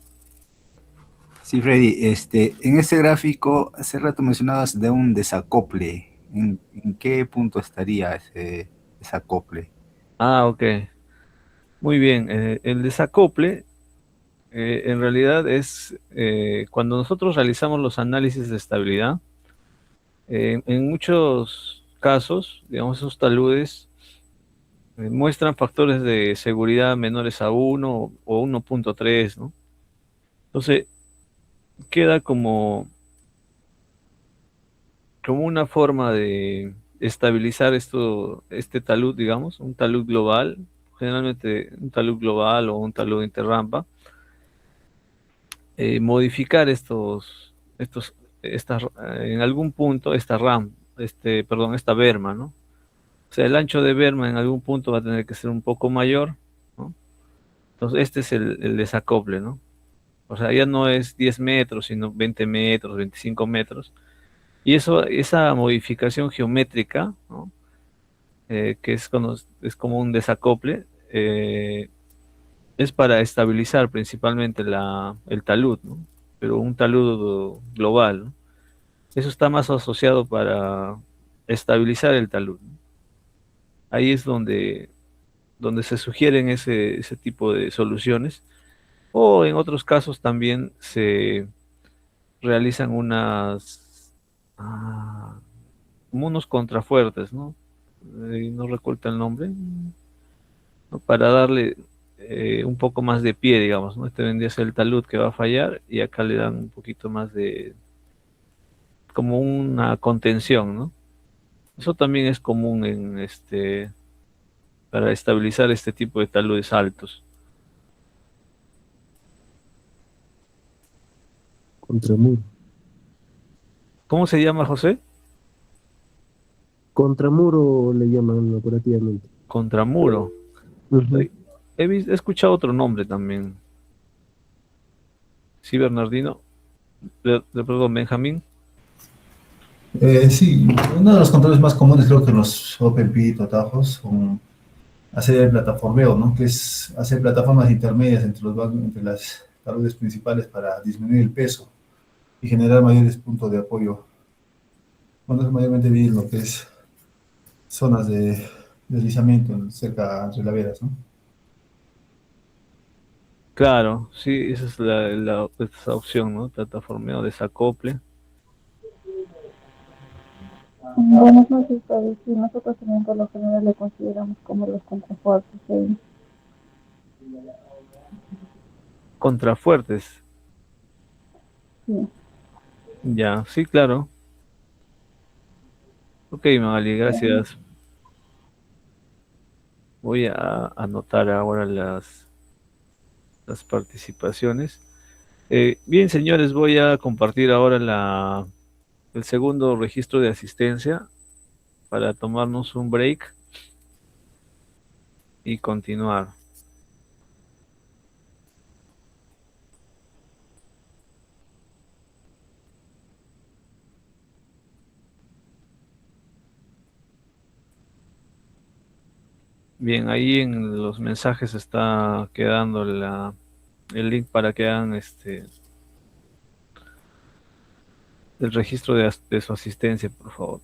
Sí, Freddy, en ese gráfico, hace rato mencionabas de un desacople. ¿En qué punto estaría ese desacople? Ah, ok. Muy bien. El desacople en realidad es cuando nosotros realizamos los análisis de estabilidad. En muchos casos, digamos, esos taludes muestran factores de seguridad menores a 1 o 1.3, ¿no? Entonces, queda como una forma de estabilizar este talud, digamos, un talud global, generalmente un talud global o un talud interrampa, modificar en algún punto esta berma, ¿no? O sea, el ancho de berma en algún punto va a tener que ser un poco mayor, ¿no? Entonces, este es el desacople, ¿no? O sea, ya no es 10 metros, sino 20 metros, 25 metros. Y esa modificación geométrica, ¿no? Que es como un desacople, es para estabilizar principalmente el talud, ¿no? Pero un talud global, ¿no? Eso está más asociado para estabilizar el talud, ¿no? Ahí es donde se sugieren ese tipo de soluciones, o en otros casos también se realizan como unos contrafuertes, ¿no? No recuerdo el nombre, ¿no? Para darle un poco más de pie, digamos, ¿no? Este vendría a ser el talud que va a fallar, y acá le dan un poquito más como una contención, ¿no? Eso también es común para estabilizar este tipo de taludes altos. Contramuro. ¿Cómo se llama, José? Contramuro le llaman operativamente. Contramuro. Ujú. He escuchado otro nombre también. Sí, Bernardino. Perdón, Benjamín. Sí, uno de los controles más comunes creo que en los Open Pit o tajos son hacer el plataformeo, ¿no? Que es hacer plataformas intermedias entre las taludes principales para disminuir el peso y generar mayores puntos de apoyo. Bueno, es mayormente bien lo que es zonas de deslizamiento cerca de laderas, ¿no? Claro, sí, esa es esa opción, ¿no? Plataformeo, desacople. Buenas noches, Fabi. Sí, nosotros también por lo general le consideramos como los contrafuertes. Contrafuertes. Sí. Ya, sí, claro. Ok, Magali, gracias. Voy a anotar ahora las participaciones. Bien, señores, voy a compartir ahora el segundo registro de asistencia para tomarnos un break y continuar. Bien, ahí en los mensajes está quedando el link para que hagan el registro de su asistencia, por favor.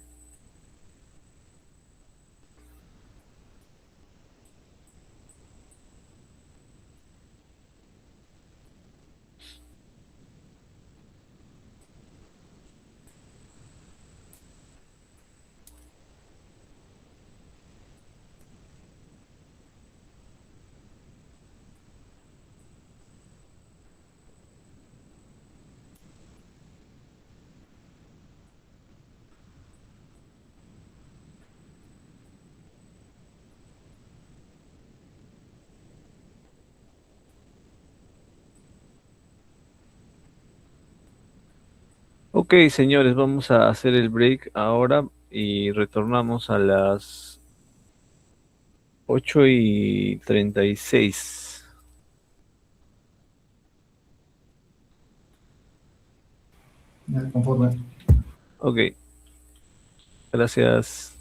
Ok, señores, vamos a hacer el break ahora y retornamos a las 8:36. Ya, conforme. Ok, gracias.